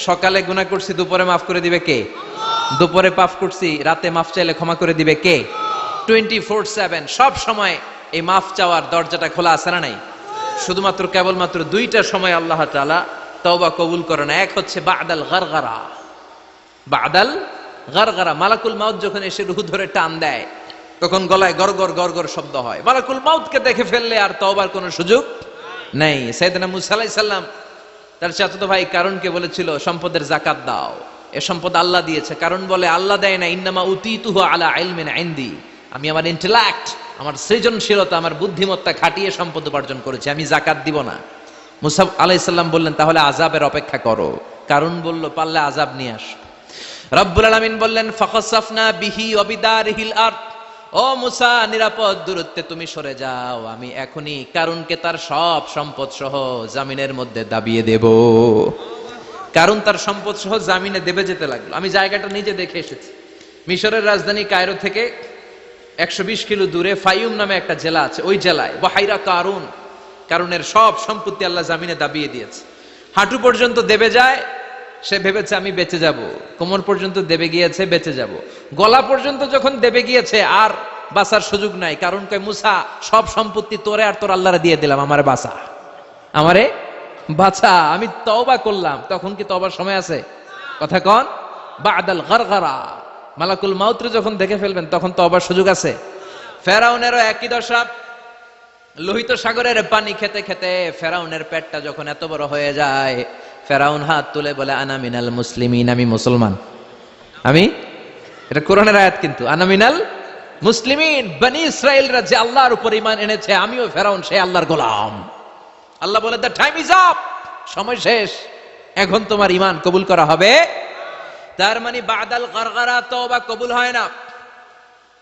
সকালে গুনাহ করছি দুপুরে মাফ করে দিবে কে? দুপুরে পাপ করছি রাতে মাফ চাইলে ক্ষমা করে দিবে কে? 24/7 সব সময় এই মাফ চাওয়ার দরজাটা খোলা আছে না নাই? শুধুমাত্র কেবলমাত্র দুইটা সময় আল্লাহ তাআলা তওবা কবুল করে না। এক হচ্ছে বাদাল গারগারা, বাদাল গারগারা, মালাকুল মাউত যখন এসে রূহ ধরে টান দেয় তখন গলায় গরগর গরগর শব্দ হয়। মালাকুল মাউতকে দেখে ফেললে আর তওবার কোনো সুযোগ নেই। সাইয়েদনা মুসা আলাইহিস সালাম তার চাচাতো ভাই কারণকে বলেছিল সম্পদের যাকাত দাও, এ সম্পদ আল্লাহ দিয়েছে। কারণ বলে আল্লাহ দেয় না, ইন্নামা উতীতুহু আলা ইলমিন ইনদি, আমি আমার ইন্টেলেক্ট, আমার সৃজনশীলতা, আমার বুদ্ধিমত্তা খাটিয়ে সম্পদ উপার্জন করেছি, আমি যাকাত দিব না। মুসা আলাইহিস সালাম বললেন তাহলে আযাবের অপেক্ষা করো। কারণ বলল পারলে আযাব নিয়ে আস। রব্বুল আলামিন বললেন ফাখাসাফনা বিহি ওয়া বিদারিহিল আরদ, ও মুসা নিরাপদ দূরত্বে তুমি সরে যাও, আমি এখনই কারণকে তার সব সম্পদ সহ জামিনের মধ্যে দাবিয়ে দেব। কারণ তার সম্পদ সহ জামিনে দেবে যেতে লাগলো। আমি জায়গাটা নিজে দেখে এসেছি। মিশরের রাজধানী কায়রো থেকে 120 কিলো দূরে ফাইউম নামে একটা জেলা আছে, ওই জেলায় বাহাইরা কারুন, কারণের সব সম্পত্তি আল্লাহ জামিনে দাবিয়ে দিয়েছে। হাঁটু পর্যন্ত দেবে যায়, সে ভেবেছে আমি বেঁচে যাব। কোমর পর্যন্ত দেবে গিয়েছে, বেঁচে যাব। গলা পর্যন্ত যখন দেবে গিয়েছে আর বাঁচার সুযোগ নাই। কারণ কয় মুসা সব সম্পত্তি তোরে আর তোর আল্লাহরে দিয়ে দিলাম, আমারে বাঁচা, আমারে বাঁচা, আমি তওবা করলাম। তখন কি তওবার সময় আছে? কথা কন। বাদাল গারগারা, মালাকুল মাউতরে যখন দেখে ফেলবেন তখন তওবার সুযোগ আছে? ফেরাউনেরও একই দশা। লোহিত সাগরের পানি খেতে খেতে ফেরাউনের পেটটা যখন এত বড় হয়ে যায়, ফেরাউন হাত তুলে বলে আনা মিনাল মুসলিমিন, আমি মুসলমান। আমি, এটা কোরআনের আয়াত কিন্তু, আনা মিনাল মুসলিমিন, বনি ইসরাইলরা যে আল্লাহর উপর ঈমান এনেছে, আমিও ফেরাউন সেই আল্লাহর গোলাম। আল্লাহ বলে দ্য টাইম ইজ আপ, সময় শেষ, এখন তোমার ঈমান কবুল করা হবে। তার মানে বাদাল গারগারা তওবা কবুল হয় না।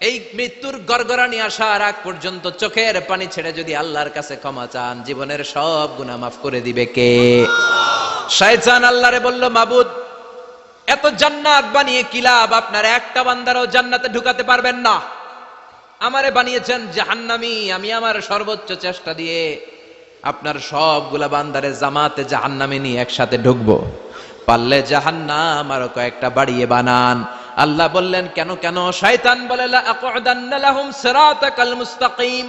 এই মৃত্যুর গড়গড়ানি আসার আগ পর্যন্ত চোখের পানি ছেড়ে যদি আল্লাহর কাছে ক্ষমা চান, জীবনের সব গুনাহ মাফ করে দিবে কে? শয়তান আল্লাহরে বলল মাবুদ এত জান্নাত বানিয়ে কি লাভ, আপনার একটা বান্দারও জান্নাতে ঢুকাতে পারবেন না। আমারে বানিয়েছেন জাহান্নামী, আমি আমার সর্বোচ্চ চেষ্টা দিয়ে আপনার সবগুলা বান্দারে জামাতে জাহান্নামে নিয়ে একসাথে ঢুকবো, পারলে জাহান্নাম আরো কয়েকটা বাড়িয়ে বানান। আল্লাহ বললেন কেন কেন? শয়তান বলে লা আকুদান্না লাহুম সিরাতাকাল মুস্তাকিম,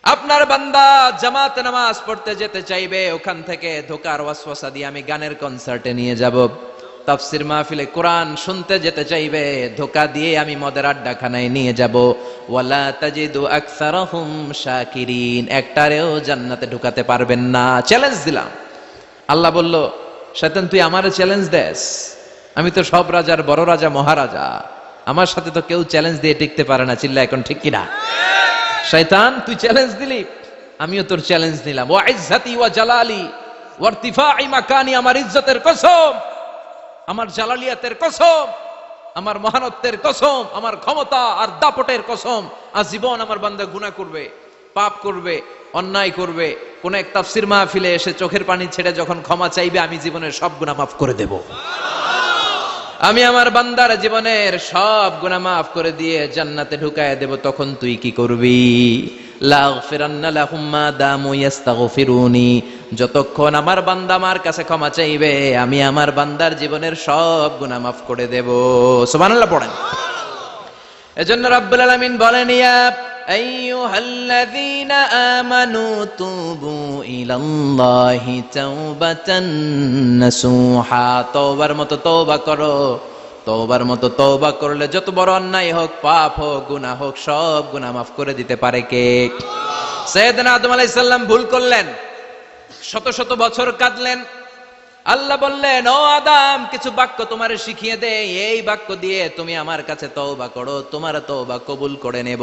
আপনার বান্দা জামাতে নামাজ পড়তে যেতে চাইবে, ওখান থেকে ধোকার ওয়াসওয়াসা দিয়ে আমি গানের কনসার্টে নিয়ে যাব। তাফসীর মাহফিলে কোরআন শুনতে যেতে চাইবে, ধোকা দিয়ে আমি মদের আড্ডাখানায় নিয়ে যাব। ওয়ালা তাজিদু আকসারাহুম শাকিরিন, একটারেও জান্নাতে ঢুকাতে পারবেন না। চ্যালেঞ্জ দিলাম। আল্লাহ বলল শয়তান তুই আমারে চ্যালেঞ্জ দেস, আমি তো সব রাজার বড় রাজা মহারাজা, আমার সাথে তো কেউ চ্যালেঞ্জ দিয়ে টিকতে পারে না। চিল্লা এখন ঠিক কিনা? শয়তান তুই চ্যালেঞ্জ দিলি, আমিও তোর চ্যালেঞ্জ নিলাম। ওয়া ইজ্জতি ওয়া জালালি ওয়া ইরতিফাই মাকানি, আমার ইজ্জতের কসম, আমার জালালিয়াতের কসম, আমার মহানত্বের কসম, আমার ক্ষমতা আর দাপটের কসম, আজীবন আমার বান্দা গুনাহ করবে, পাপ করবে, অন্যায় করবে, কোন এক তাফসীর মাহফিলে এসে চোখের পানি ছেড়ে যখন ক্ষমা চাইবে, আমি জীবনের সব গুনাহ মাফ করে দেব। আমি আমার বান্দার জীবনের সব গুনাহ মাফ করে দিয়ে জান্নাতে ঢুকায় দেব। তখন তুই কি করবি? লাগফিরান্না লাহুম মা দামু ইস্তাগফিরুনি, যতক্ষণ আমার বান্দা আমার কাছে ক্ষমা চাইবে, আমি আমার বান্দার জীবনের সব গুনাহ মাফ করে দেব। সুবহানাল্লাহ পড়েন। এজন্য রাব্বুল আলামিন বলেন ইয়া আইয়ুহাল্লাযীনা আমানু তুবু ইলাল্লাহি তাওবাতান নাসুহা, তওবার মতো তওবা করো। তওবার মতো তওবা করলে যত বড় অন্যায় হোক, পাপ হোক, গুনাহ হোক, সব গুনাহ মাফ করে দিতে পারে কে? সাইয়েদনা আদম আলাইহিস সালাম ভুল করলেন, শত শত বছর কাঁদলেন। আল্লাহ বললেন ও আদম কিছু বাক্য তোমারে শিখিয়ে দে, এই বাক্য দিয়ে তুমি আমার কাছে তওবা করো, তোমার তওবা কবুল করে নেব।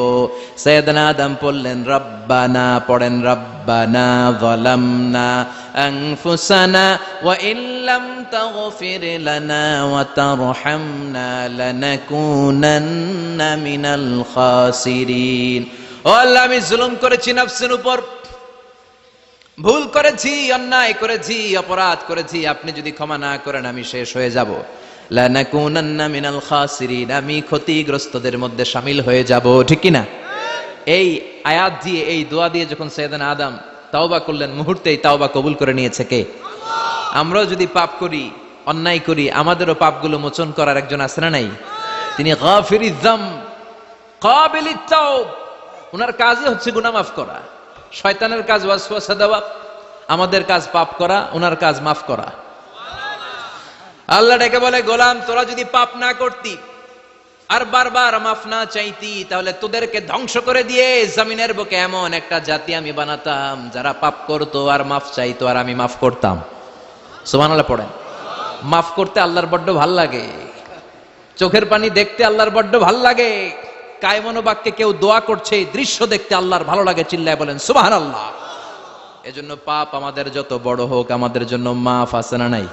সাইয়েদনা আদম পড়লেন রব্বানা, পড়েন রব্বানা যালামনা আনফুসানা ওয়া ইল্লাম তাগফির লানা ওয়া তারহামনা লানাকুনান্না মিনাল খাসিরিন। ও আল্লাহ আমি জুলুম করেছি নফসের উপর, ভুল করেছি, অন্যায় করেছি, অপরাধ করেছি, আপনি যদি ক্ষমা না করেন আমি শেষ হয়ে যাব। লানাকুনান্না মিনাল খাসিরিন, আমি ক্ষতিগ্রস্তদের মধ্যে শামিল হয়ে যাব। ঠিক কি না? এই আয়াত দিয়ে, এই দোয়া দিয়ে যখন সাইয়েদনা আদম তাওবা করলেন, মুহূর্তেই তাওবা কবুল করে নিয়েছে কে? আমরাও যদি পাপ করি অন্যায় করি, আমাদেরও পাপগুলো মোচন করার একজন আছে না নাই? তিনি গাফিরিয যামব কাবিলিত তাওব। ওনার কাজই হচ্ছে গুনাহ মাফ করা। শয়তানের কাজ ওয়াসওয়াসা দেওয়া, আমাদের কাজ পাপ করা, ওনার কাজ মাফ করা। আল্লাহ ডেকে বলে, গোলাম তোরা যদি পাপ না করতি আর বারবার মাফ না চাইতি, তাহলে তোদেরকে ধ্বংস করে দিয়ে জমিনের বুকে এমন একটা জাতি আমি বানাতাম যারা পাপ করতো আর মাফ চাইতো, আর আমি মাফ করতাম। সুবহানাল্লাহ পড়েন। মাফ করতে আল্লাহর বড্ড ভাল লাগে, চোখের পানি দেখতে আল্লাহর বড্ড ভাল লাগে, কায়মনো বাক্যে কেউ দোয়া করছে এই দৃশ্য দেখতে আল্লাহর ভালো লাগে, চিল্লায় বলেন সুবহানাল্লাহ। এজন্য পাপ আমাদের যত বড় হোক, আমাদের জন্য মাফ আছে না নাই?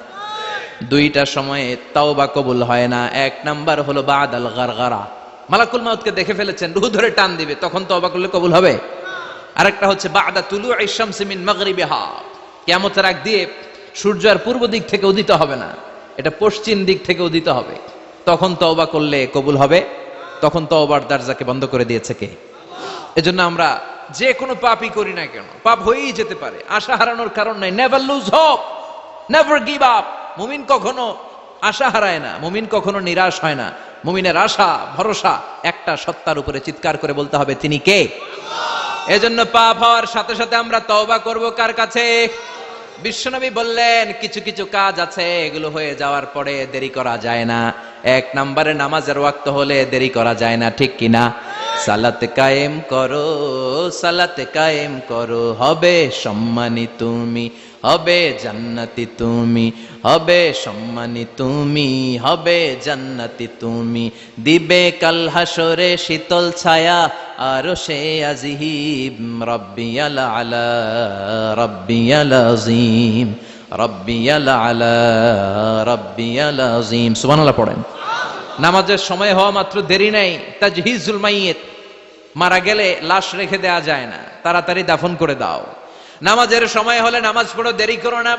দুইটা সময়ে তাওবা কবুল হয় না। এক নাম্বার হলো বাদাল গারগারা, মালাকুল মাউতকে দেখে ফেলেছেন, রূহ ধরে টান দিবে, তখন তওবা করলে কবুল হবে। আরেকটা হচ্ছে বাদা তুলুই শামসি মিন মাগরিবিহা, কিয়ামতের আগ দিয়ে সূর্য আর পূর্ব দিক থেকে উদিত হবে না, এটা পশ্চিম দিক থেকে উদিত হবে, তখন তওবা করলে কবুল হবে। তখন তওবার দরজাকে বন্ধ করে দিয়েছে কে? এজন্য আমরা যে কোনো পাপই করি না কেন, পাপ হয়েই যেতে পারে, আশা হারানোর কারণ নাই। Never lose hope, never give up. মুমিন কখনো আশা হারায় না, মুমিন কখনো নিরাশ হয় না। মুমিনের আশা ভরসা একটা সত্তার উপরে, চিৎকার করে বলতে হবে তিনি কে? এজন্য পাপ হওয়ার সাথে সাথে আমরা তওবা করব কার কাছে? বিশ্বনবী বললেন কিছু কিছু কাজ আছে এগুলো হয়ে যাওয়ার পরে দেরি করা যায় না। এক নম্বরে নামাজের ওয়াক্ত হলে দেরি করা যায় না, ঠিক কিনা? সালাত কায়েম করো, সালাত কায়েম করো, হবে সম্মানী তুমি, হবে জান্নাতি তুমি, হবে সম্মানী তুমি, হবে জান্নাতি তুমি, দিবে কাল হাসরে শীতল ছায়া আরশে আজিম, রব্বিয়াল আলা রব্বিয়াল আযীম, রব্বিয়াল আলা রব্বিয়াল আযীম। সুবহানাল্লাহ পড়েন। নামাজের সময় হওয়া মাত্র দেরি নাই। তাজহিজুল মাইয়িত, মারা গেলে লাশ রেখে দেয়া যায় না, তাড়াতাড়ি দাফন করে দাও। নামাজের সময় হলে নামাজ পড়ো, দেরি করো না।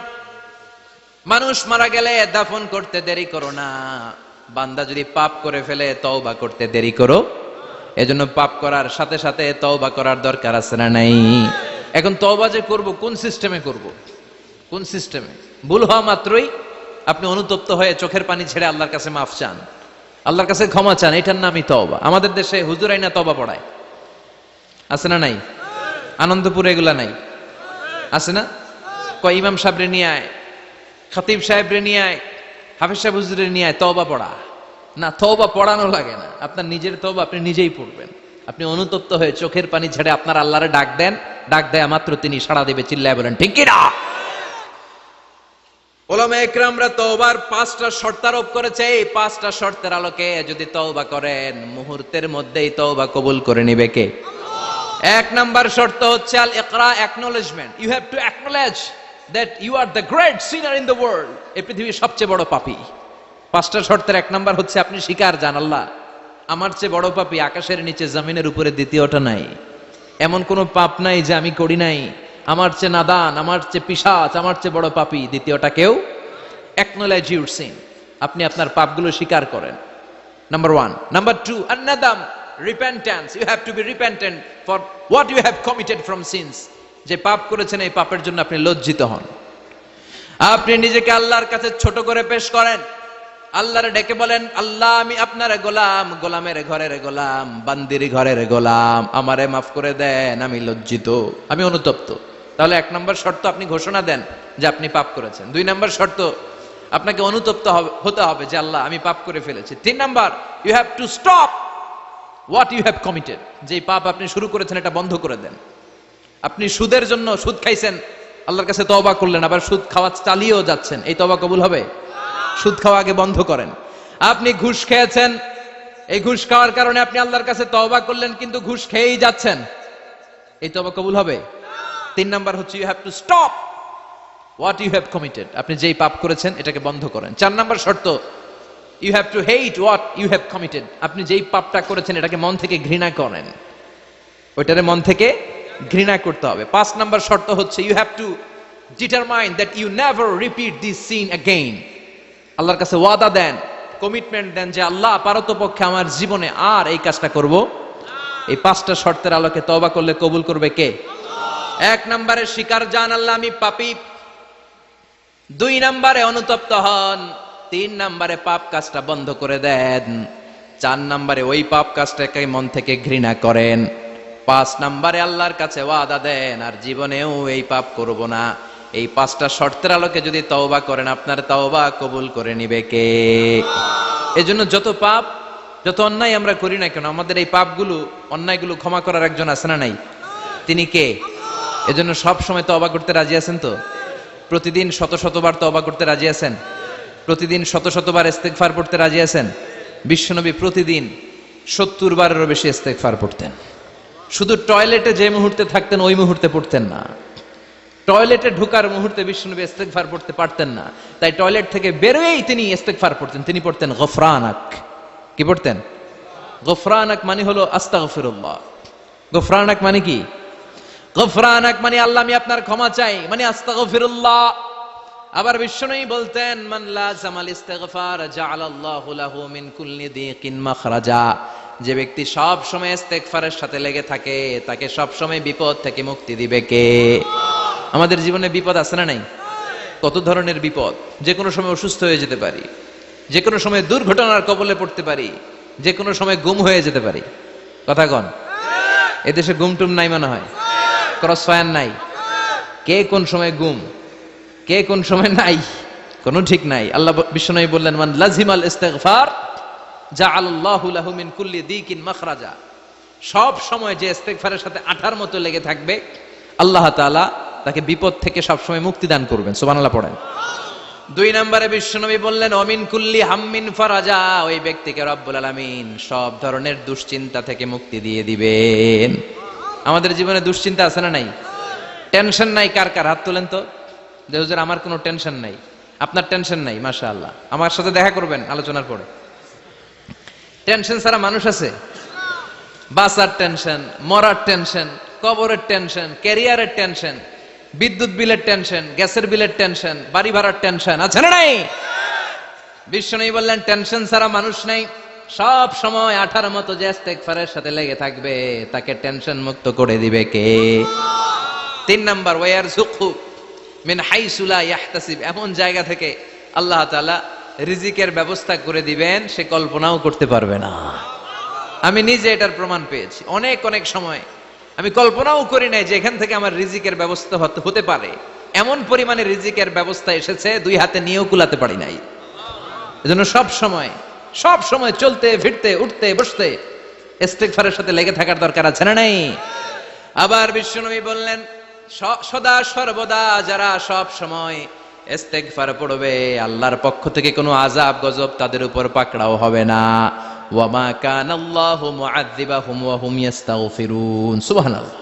মানুষ মারা গেলে দাফন করতে দেরি করো না। বান্দা যদি পাপ করে ফেলে তওবা করতে দেরি করো। এজন্য পাপ করার সাথে সাথে তওবা করার দরকার আছে না নাই? এখন তওবা যে করব, কোন সিস্টেমে করব? কোন সিস্টেমে? ভুল হওয়া মাত্রই আপনি অনুতপ্ত হয়ে চোখের পানি ছেড়ে আল্লাহর কাছে মাফ চান, আল্লাহর কাছে ক্ষমা চান, এটার নামই তওবা। আমাদের দেশে হুজুর আইনা তওবা পড়ায়, আছে না নাই? আনন্দপুরে এগুলা নাই, আছে না? কয় ইমাম সাহেবরে নিয়ে আয়, খতিব সাহেবরে নিয়ে আয়, হাফেজ সাহেব হুজুরে নিয়ে আয়, তওবা পড়া। না, তওবা পড়ানো লাগে না, আপনার নিজের তওবা আপনি নিজেই পড়বেন। আপনি অনুতপ্ত হয়ে চোখের পানি ছেড়ে আপনার আল্লাহরে ডাক দেন, ডাক দেয়া মাত্র তিনি সাড়া দেবে, চিল্লায় বলেন ঠিক কি না? উলামায়ে কেরামরা তওবার 5টা শর্ত আরোপ করেছে। এই 5টা শর্তের আলোকে যদি তওবা করেন, মুহূর্তের মধ্যেই তওবা কবুল করে নিবে কে? এক নাম্বার শর্ত হচ্ছে আল ইকরা, acknowledgement. You have to acknowledge that you are the great sinner in the world. এই পৃথিবীর সবচেয়ে বড় পাপী। 5টা শর্তের এক নাম্বার হচ্ছে আপনি স্বীকার জান, আল্লাহ আমার চেয়ে বড় পাপী আকাশের নিচে জমিনের উপরে দ্বিতীয়টা নাই। এমন কোনো পাপ নাই যে আমি করি নাই। আমার চেয়ে নাদান, আমার চেয়ে পিশাচ, আমার চেয়ে বড় পাপী দ্বিতীয়টা কেউ। অ্যাকনলেজ ইউর সিন, আপনি আপনার পাপগুলো স্বীকার করেন। নাম্বার 1। নাম্বার 2, আন-নাদাম, repentance. You have to be repentant for what you have committed from sins. যে পাপ করেছেন এই পাপের জন্য আপনি লজ্জিত হন। আপনি নিজেকে আল্লাহর কাছে ছোট করে পেশ করেন, আল্লাহরে ডেকে বলেন, আল্লাহ আমি আপনার গোলাম, গোলামের ঘরের গোলাম, বান্দির ঘরের গোলাম, আমারে মাফ করে দেন, আমি লজ্জিত, আমি অনুতপ্ত। তাহলে 1 নম্বর শর্ত আপনি ঘোষণা দেন যে আপনি পাপ করেছেন। 2 নম্বর শর্ত আপনাকে অনুতপ্ত হতে হবে যে আল্লাহ আমি পাপ করে ফেলেছি। 3 number, you have to stop what you have committed. যে পাপ আপনি শুরু করেছেন এটা বন্ধ করে দেন। আপনি সুদের জন্য সুদ খাইছেন, আল্লাহর কাছে তওবা করলেন, আবার সুদ খাওয়া চালিয়েও যাচ্ছেন, এই তওবা কবুল হবে? সুদ খাওয়া আগে বন্ধ করেন। আপনি ঘুষ খেয়েছেন, এই ঘুষ খাওয়ার কারণে আপনি আল্লাহর কাছে তওবা করলেন, কিন্তু ঘুষ খেয়েই যাচ্ছেন, এই তওবা কবুল হবে? 3 নাম্বার হচ্ছে you have to stop what you have committed. আপনি যেই পাপ করেছেন এটাকে বন্ধ করেন। 4 নাম্বার শর্ত, you have to hate what you have committed. আপনি যেই পাপটা করেছেন এটাকে মন থেকে ঘৃণা করেন, ওইটারে মন থেকে ঘৃণা করতে হবে। 5 নাম্বার শর্ত হচ্ছে you have to determine that you never repeat this sin again. আল্লাহর কাছে ওয়াদা দেন, কমিটমেন্ট দেন যে আল্লাহ পারতপক্ষে আমার জীবনে আর এই কাজটা করব। এই 5টা শর্তের আলোকে তওবা করলে কবুল করবে কে? 1 নম্বরে স্বীকার জান, আল্লাহ আমি পাপী। 2 নম্বরে অনুতপ্ত হন, 3 নম্বরে পাপ কাজটা বন্ধ করে দেন, 4 নম্বরে ওই পাপ কাজটাকে মন থেকে ঘৃণা করেন, 5 নম্বরে আল্লাহর কাছে ওয়াদা দেন আর জীবনেও এই পাপ করব না। এই 5টা শর্তের আলোকে যদি তওবা করেন, আপনার তওবা কবুল করে নিবে কে? এজন্য যত পাপ, যত অন্যায় আমরা করি না কেন, আমাদের এই পাপগুলো, অন্যায়গুলো ক্ষমা করার একজন আছে না নাই? তিনি কে? এজন্য সব সময় তওবা করতে রাজি আছেন তো? প্রতিদিন শত শতবার তওবা করতে রাজি আছেন? প্রতিদিন শত শতবার ইস্তেগফার পড়তে রাজি আছেন? বিশ্বনবী প্রতিদিন 70 বারেরও বেশি ইস্তেগফার পড়তেন। শুধু টয়লেটে যে মুহূর্তে থাকতেন ওই মুহূর্তে পড়তেন না, টয়লেটে ঢোকার মুহূর্তে বিশ্বনবী ইস্তেগফার পড়তে পারতেন না, তাই টয়লেট থেকে বেরোয়েই তিনি ইস্তেগফার পড়তেন। তিনি পড়তেন গফরানাক। কি পড়তেন? গফরানাক মানে হলো আস্তাগফিরুল্লাহ। গফরানাক মানে কি? গফরানাক মানে আল্লাহ আমি আপনার ক্ষমা চাই, মানে আস্তাগফিরুল্লাহ। আবার বিশ্বনবী বলতেন মান লাযামাল ইস্তিগফার জাআলাল্লাহু লাহু মিন কুল্লি দিকিন মাখরাজা। যে ব্যক্তি সব সময় ইস্তেগফারের সাথে লেগে থাকে তাকে সব সময় বিপদ থেকে মুক্তি দিবে কে? আমাদের জীবনে বিপদ আছে না নাই? কত ধরনের বিপদ! যে কোনো সময় অসুস্থ হয়ে যেতে পারি, যে কোনো সময় দুর্ঘটনার কবলে পড়তে পারি, যে কোনো সময় গুম হয়ে যেতে পারি। কথা কন, এদেশে গুমটুম নাই মনে হয়, ক্রস ফায়ার নাই। কে কোন সময় গুম, কে কোন সময় নাই, কোনো ঠিক নাই। আল্লাহ বিশ্বনবী বললেন মান লাজিমাল ইস্তিগফার জাআলাল্লাহু লাহু মিন কুল্লি দিকিন মাখরাজা। সব সময় যে ইস্তিগফারের সাথে আঠার মতো লেগে থাকবে, আল্লাহ তাআলা তাকে বিপদ থেকে সব সময় মুক্তি দান করবেন। সুবহানাল্লাহ পড়েন। 2 নম্বরে বিশ্বনবী বললেন অমিন কুল্লি হাম্মিন ফারাজা। ওই ব্যক্তিকে রব্বুল আলামিন সব ধরনের দুশ্চিন্তা থেকে মুক্তি দিয়ে দিবেন। আমাদের জীবনে দুশ্চিন্তা আছে না নাই? টেনশন নাই কার কার? হাত তোলেন তো। যে হুজুর আমার কোনো টেনশন নাই। আপনার টেনশন নাই, মাশাআল্লাহ। আমার সাথে দেখা করবেন আলোচনার পরে। টেনশন ছাড়া মানুষ আছে? বাসার টেনশন, মরার টেনশন, কবরের টেনশন, ক্যারিয়ারের টেনশন, বিদ্যুৎ বিলের টেনশন, গ্যাসের বিলের টেনশন, বাড়ি ভাড়ার টেনশন আছে না নাই? বিশ্বনবী বললেন টেনশন ছাড়া মানুষ নাই। সব সময় আঠার মতো যে ইস্তেগফারের সাথে লেগে থাকবে তাকে টেনশন মুক্ত করে দিবে কে? 3 নাম্বার ওয়ারযুকহু মিন হাইসু লা ইয়াহতাসিব। এমন জায়গা থেকে আল্লাহ তাআলা রিজিকের ব্যবস্থা করে দিবেন সে কল্পনাও করতে পারবে না। আমি নিজে এটার প্রমাণ পেয়েছি। অনেক অনেক সময় আমি কল্পনাও করি নাই যে এখান থেকে আমার রিজিকের ব্যবস্থা হতে পারে। এমন পরিমাণে রিজিকের ব্যবস্থা এসেছে 2 হাতে নিয়েও কুলাতে পারি নাই। এজন্য সব সময় চলতে ফিরতে উঠতে বসতে ইস্তিগফারের সাথে লেগে থাকার দরকার আছে না নাই? আবার বিশ্বনবী বললেন সদা সর্বদা যারা সব সময় ইস্তিগফার পড়বে আল্লাহর পক্ষ থেকে কোনো আযাব গজব তাদের উপর পাকড়াও হবে না। ওয়া মা কানাল্লাহু মুআযযিবাহুম ওয়া হুম ইস্তাগফিরুন। সুবহানাল্লাহ।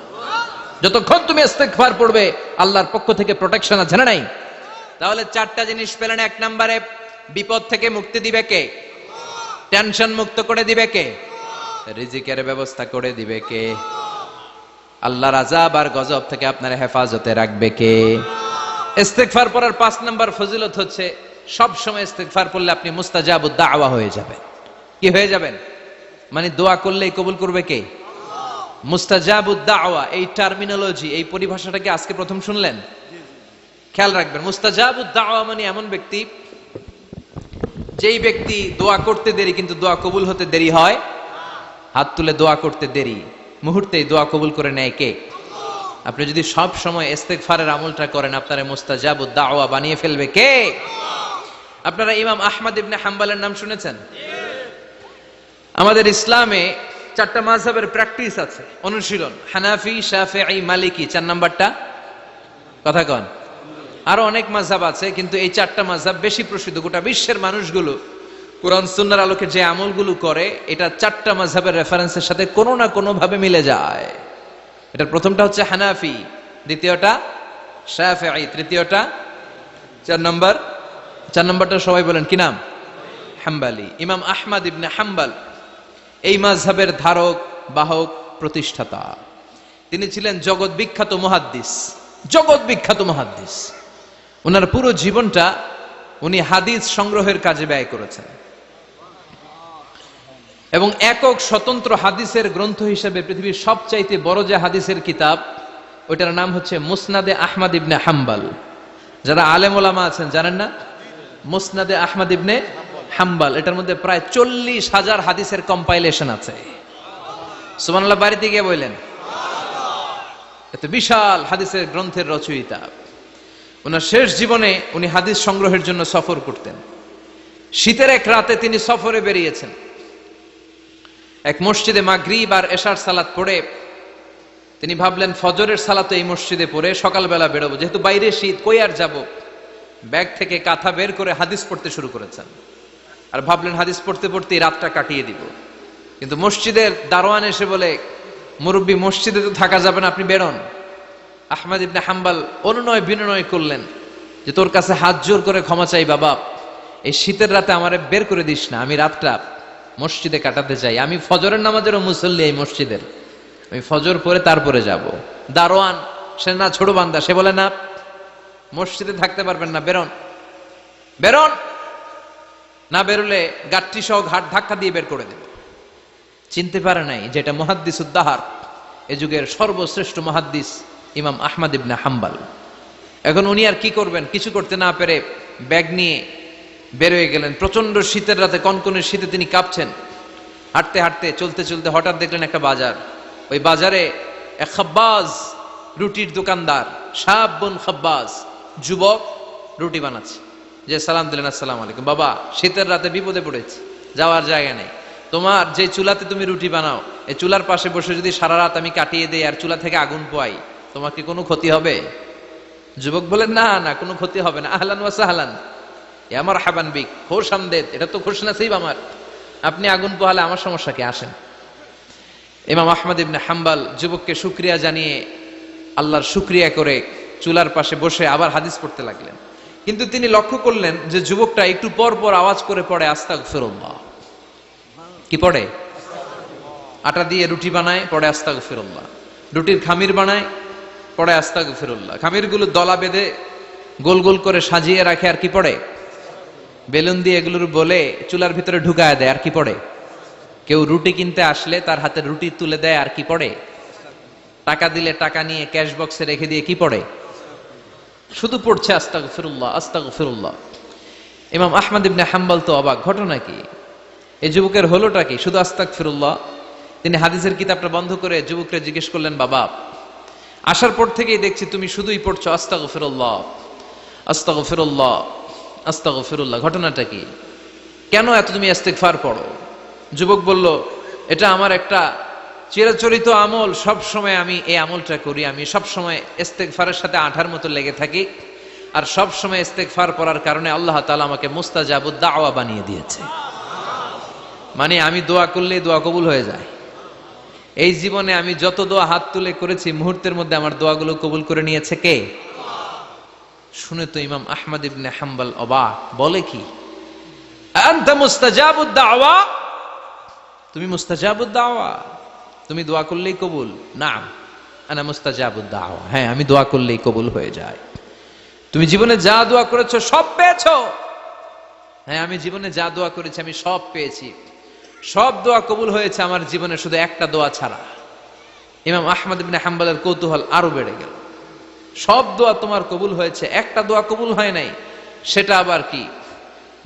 যতক্ষণ তুমি ইস্তিগফার পড়বে আল্লাহর পক্ষ থেকে প্রোটেকশন আছে না নাই? তাহলে 4টা জিনিস পেলেন। 1 নম্বরে বিপদ থেকে মুক্তি দিবে কে? টেনশন মুক্ত করে দিবে কে? রিজিকের ব্যবস্থা করে দিবে কে? আল্লাহর আযাব আর গজব থেকে আপনার হেফাজতে রাখবে কে? ইস্তিগফার পড়ার 5 নম্বর ফজিলত হচ্ছে সব সময় ইস্তিগফার পড়লে আপনি মুস্তাজাবুদ দাওয়া হয়ে যাবেন। কি হয়ে যাবেন? মানে দোয়া করলেই কবুল করবে কে? মুস্তাজাবুদ দাওয়া। এই টার্মিনোলজি, এই পরিভাষাটা কি আজকে প্রথম শুনলেন? খেয়াল রাখবেন। মুস্তাজাবুদ দাওয়া মানে এমন ব্যক্তি, যেই ব্যক্তি দোয়া করতে দেরি কিন্তু দোয়া কবুল হতে দেরি হয়। হাত তুলে দোয়া করতে দেরি, মুহূর্তেই দোয়া কবুল করে নেয় কে? আপনি যদি সব সময় ইস্তিগফারের আমলটা করেন আপনারা মুস্তাজাবুদ দাওয়া বানিয়ে ফেলবে কে? আপনারা ইমাম আহমদ ইবনে হাম্বলের নাম শুনেছেন? আমাদের ইসলামে 4টা মাযহাবের প্র্যাকটিস আছে, অনুশীলন। হানাফি, শাফিঈ, মালিকি। 4 নাম্বারটা কথা কন। আরো অনেক মাযহাব আছে কিন্তু এই 4টা মাযহাব বেশি প্রসিদ্ধ। গোটা বিশ্বের মানুষগুলো কোরআন সুন্নাহর আলোকে যে আমলগুলো করে এটা 4টা মাযহাবের রেফারেন্সের সাথে কোনো না কোনো ভাবে মিলে যায়। এটার প্রথমটা হচ্ছে হানাফি, দ্বিতীয়টা শাফিঈ, তৃতীয়টা 4 নম্বরটা সবাই বলেন কি নাম? হাম্বলি। ইমাম আহমদ ইবনে হাম্বল এই মাযহাবের ধারক বাহক প্রতিষ্ঠাতা। তিনি ছিলেন জগৎ বিখ্যাত মুহাদ্দিস। ওনার পুরো জীবনটা উনি হাদিস সংগ্রহের কাজে ব্যয় করেছেন এবং একক স্বতন্ত্র হাদিসের গ্রন্থ হিসেবে পৃথিবীর সবচাইতে বড় যে হাদিসের কিতাব ওইটার নাম হচ্ছে মুসনাদে আহমদ ইবনে হাম্বল। যারা আলেম ওলামা আছেন জানেন না, মুসনাদে আহমদ ইবনে হাম্বল, এটার মধ্যে প্রায় 40,000 হাদিসের কম্পাইলেশন আছে। সুবহানাল্লাহ বাড়িতে গিয়ে বললেন, এত বিশাল হাদিসের গ্রন্থের রচয়িতা। ওনার শেষ জীবনে উনি হাদিস সংগ্রহের জন্য সফর করতেন। শীতের এক রাতে তিনি সফরে বেরিয়েছেন। এক মসজিদে মাগরিব আর এশার সালাত পড়ে তিনি ভাবলেন ফজরের সালাতে এই মসজিদে পড়ে সকালবেলা বেরোবো, যেহেতু বাইরে শীত, কই আর যাব। ব্যাগ থেকে কাঁথা বের করে হাদিস পড়তে শুরু করেছেন, আর ভাবলেন হাদিস পড়তে পড়তে রাতটা কাটিয়ে দিব। কিন্তু মসজিদের দারোয়ান এসে বলে, মুরব্বী মসজিদে তো থাকা যাবে না, আপনি বেরোন। আহমদ ইবনে হাম্বল অনুনয় বিনয় করলেন যে তোর কাছে হাত জোর করে ক্ষমা চাই বাবা, এই শীতের রাতে আমারে বের করে দিস না, আমি রাতটা মসজিদে কাটাতে চাই, আমি ফজরের নামাজেরও মুসল্লি এই মসজিদের, আমি ফজর পরে তারপরে যাব। দারোয়ান সে না ছোট বান্দা, সে বলে না, মসজিদে থাকতে পারবেন না, বেরোন বেরোন, না বেরোলে গাট্টি সহ ঘাট ধাক্কা দিয়ে বের করে দেবে। চিনতে পারে নাই যেটা মুহাদ্দিস উদ্দাহার, এ যুগের সর্বশ্রেষ্ঠ মুহাদ্দিস ইমাম আহমদ ইবনে হাম্বল। এখন উনি আর কি করবেন, কিছু করতে না পেরে ব্যাগ নিয়ে বের হয়ে গেলেন। প্রচন্ড শীতের রাতে, কনকনের শীতে তিনি কাঁপছেন। হাঁটতে হাঁটতে চলতে চলতে হঠাৎ দেখলেন একটা বাজার। ওই বাজারে এক খাব্বাজ, রুটির দোকানদার, শাবুন খাব্বাজ, যুবক রুটি বানাচ্ছে। যে সালাম দিলেন, আসসালামু আলাইকুম। বাবা, শীতের রাতে বিপদে পড়েছি, যাওয়ার জায়গা নেই, তোমার যে চুলাতে তুমি রুটি বানাও, এই চুলার পাশে বসে যদি সারা রাত আমি কাটিয়ে দেই আর চুলা থেকে আগুন পোয়াই, তোমার কি কোনো ক্ষতি হবে? যুবক বলেন, না না, কোনো ক্ষতি হবে না। আহলান ওয়া সাহলান, ইয়া মারহাবান বিক, খোশ আমদেদ, এটা তো খুশ নসিব আমার, আপনি আগুন পোহালে আমার সমস্যা কি, আসেন। ইমাম আহমদ ইবনে হাম্বল যুবককে শুকরিয়া জানিয়ে আল্লাহর শুকরিয়া করে চুলার পাশে বসে আবার হাদিস পড়তে লাগলেন। কিন্তু তিনি লক্ষ্য করলেন যে যুবকটা একটু পর পর আওয়াজ করে পড়ে আস্তাগফিরুল্লাহ। কি পড়ে? আটা দিয়ে রুটি বানায়, পড়ে আস্তাগফিরুল্লাহ। রুটির খামির বানায়, পড়ে আস্তাগফিরুল্লাহ। খামিরগুলো দলা বেঁধে গোল গোল করে সাজিয়ে রাখে, আর কি পড়ে? বেলুন দিয়ে এগুলোর বলে চুলার ভিতরে ঢুকায় দেয়, আর কি পড়ে? কেউ রুটি কিনতে আসলে তার হাতে রুটি তুলে দেয়, আর কি পড়ে? টাকা দিলে টাকা নিয়ে ক্যাশ বক্সে রেখে দিয়ে কি পড়ে? শুধু পড়ছে আস্তাগফিরুল্লাহ আস্তাগফিরুল্লাহ। ইমাম আহমদ ইবনে হাম্বল তো অবাক, ঘটনা কি, এই যুবকের হলোটা কি, শুধু আস্তাগফিরুল্লাহ। তিনি হাদিসের কিতাবটা বন্ধ করে যুবককে জিজ্ঞেস করলেন, বাবা, আসার পর থেকেই দেখছি তুমি শুধুই পড়ছো আস্তাগফিরুল্লাহ আস্তাগফিরুল্লাহ আস্তাগফিরুল্লাহ, ঘটনাটা কি, কেন এত তুমি ইস্তিগফার পড়ো? যুবক বলল, এটা আমার একটা চিরাচরিত আমল, সব সময় আমি এই আমলটা করি, আমি সব সময় ইস্তিগফারের সাথে আঠার মতো লেগে থাকি, আর সব সময় ইস্তিগফার পড়ার কারণে আল্লাহ তাআলা আমাকে মুস্তাজাবুদ দাওয়া বানিয়ে দিয়েছে। মানে আমি দোয়া করলে দোয়া কবুল হয়ে যায়। এই জীবনে আমি যত দোয়া হাত তুলে করেছি, মুহূর্তের মধ্যে আমার দোয়াগুলো কবুল করে নিয়েছে কে? শুনে তো ইমাম আহমদ ইবনে হাম্বল অবাক, বলে কি, আনতা মুস্তাজাবুদ দাওয়া, তুমি মুস্তাজাবুদ দাওয়া, তুমি দোয়া করলেই কবুল? না, আনা মুস্তাজাবুদ দাওয়া, হ্যাঁ আমি দোয়া করলেই কবুল হয়ে যায়। তুমি জীবনে যা দোয়া করেছো সব পেয়েছো? হ্যাঁ, আমি জীবনে যা দোয়া করেছি আমি সব পেয়েছি, সব দোয়া কবুল হয়েছে আমার জীবনে, শুধু একটা দোয়া ছাড়া। ইমাম আহমদ ইবনে হাম্বলের কৌতূহল আরো বেড়ে গেল। সব দোয়া তোমার কবুল হয়েছে, একটা দোয়া কবুল হয় নাই, সেটা আবার কি?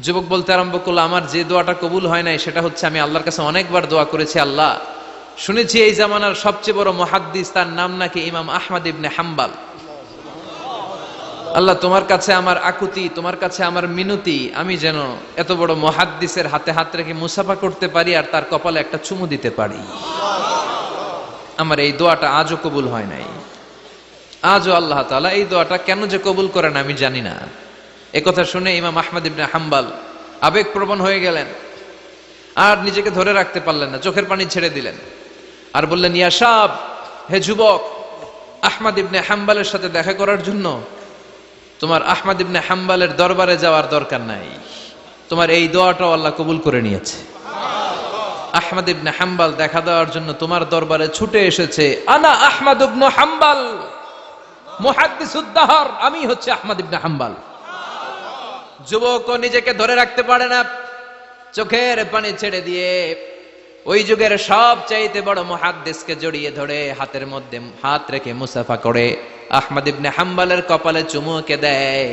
যুবক বলতে আরম্ভ করলো, আমার যে দোয়াটা কবুল হয় নাই সেটা হচ্ছে আমি আল্লাহর কাছে অনেকবার দোয়া করেছি, আল্লাহ শুনেছি এই জামানার সবচেয়ে বড় মুহাদ্দিস, তার নাম নাকি ইমাম আহমদ ইবনে হাম্বল। আল্লাহ তোমার কাছে আমার আকুতি, তোমার কাছে আমার মিনতি, আমি যেন এত বড় মুহাদ্দিসের হাতে হাত রেখে মুসাফা করতে পারি আর তার কপালে একটা চুমু দিতে পারি। আমার এই দোয়াটা আজও কবুল হয় নাই, আজও আল্লাহ তাআলা এই দোয়াটা কেন যে কবুল করেন আমি জানি না। একথা শুনে ইমাম আহমদ ইবনে হাম্বল আবেগপ্রবণ হয়ে গেলেন, আর নিজেকে ধরে রাখতে পারলেন না, চোখের পানি ছেড়ে দিলেন, আর বললেন, ইয়া শাব, হে যুবক, আহমদ ইবনে হাম্বলের সাথে দেখা করার জন্য তোমার আহমদ ইবনে হাম্বলের দরবারে যাওয়ার দরকার নাই, তোমার এই দোয়াটাও আল্লাহ কবুল করে নিয়েছে। আহমদ ইবনে হাম্বল দেখা দেওয়ার জন্য তোমার দরবারে ছুটে এসেছে। আনা আহমদ ইবনে হাম্বল মুহাদ্দিসুদ দাহর, আমি হচ্ছে আহমদ ইবনে হাম্বল। যুবক নিজেকে ধরে রাখতে পারে না, চোখের পানি ছেড়ে দিয়ে ওই যুগের সবচাইতে বড় মুহাদ্দিসকে জড়িয়ে ধরে হাতের মধ্যে হাত রেখে মুসাফা করে আহমদ ইবনে হাম্বলের কপালে চুমুকে দেয়,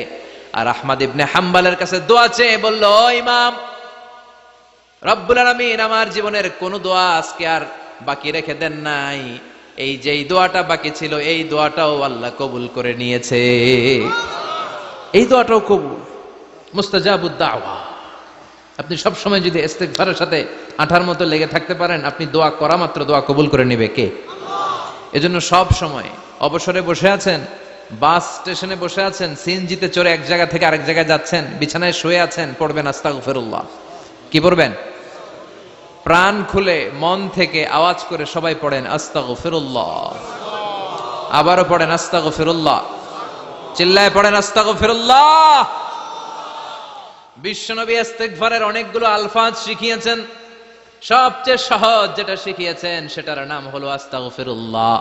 আর আহমদ ইবনে হাম্বলের কাছে দোয়া চেয়ে বলল, ও ইমাম, রব্বুল আলামিন আমার জীবনের কোন দোয়া আজকে আর বাকি রেখে দেন নাই, এই যেই দোয়াটা বাকি ছিল এই দোয়াটাও আল্লাহ কবুল করে নিয়েছে, এই দোয়াটাও কবুল, মুস্তাজাবুদ দাওয়া। আপনি সব সময় যদি ইস্তিগফারের সাথে আঠার মতো লেগে থাকতে পারেন, আপনি দোয়া করা মাত্র দোয়া কবুল করে নেবে কে? এজন্য সব সময় অবসরে বসে আছেন, বাস স্টেশনে বসে আছেন, সিএনজিতে চড়ে এক জায়গা থেকে আরেক জায়গায় যাচ্ছেন, বিছানায় শুয়ে আছেন, পড়বেন আস্তাগফিরুল্লাহ। কি পড়বেন? প্রাণ খুলে মন থেকে আওয়াজ করে সবাই পড়েন আস্তাগফিরুল্লাহ। আবারও পড়েন আস্তাগফিরুল্লাহ, চিল্লায় পড়েন আস্তাগফিরুল্লাহ। বিশ্বনবী ইস্তিগফারের অনেকগুলো আলফাজ শিখিয়েছেন, সবচেয়ে সহজ যেটা শিখিয়েছেন সেটার নাম হলো আস্তাগফিরুল্লাহ।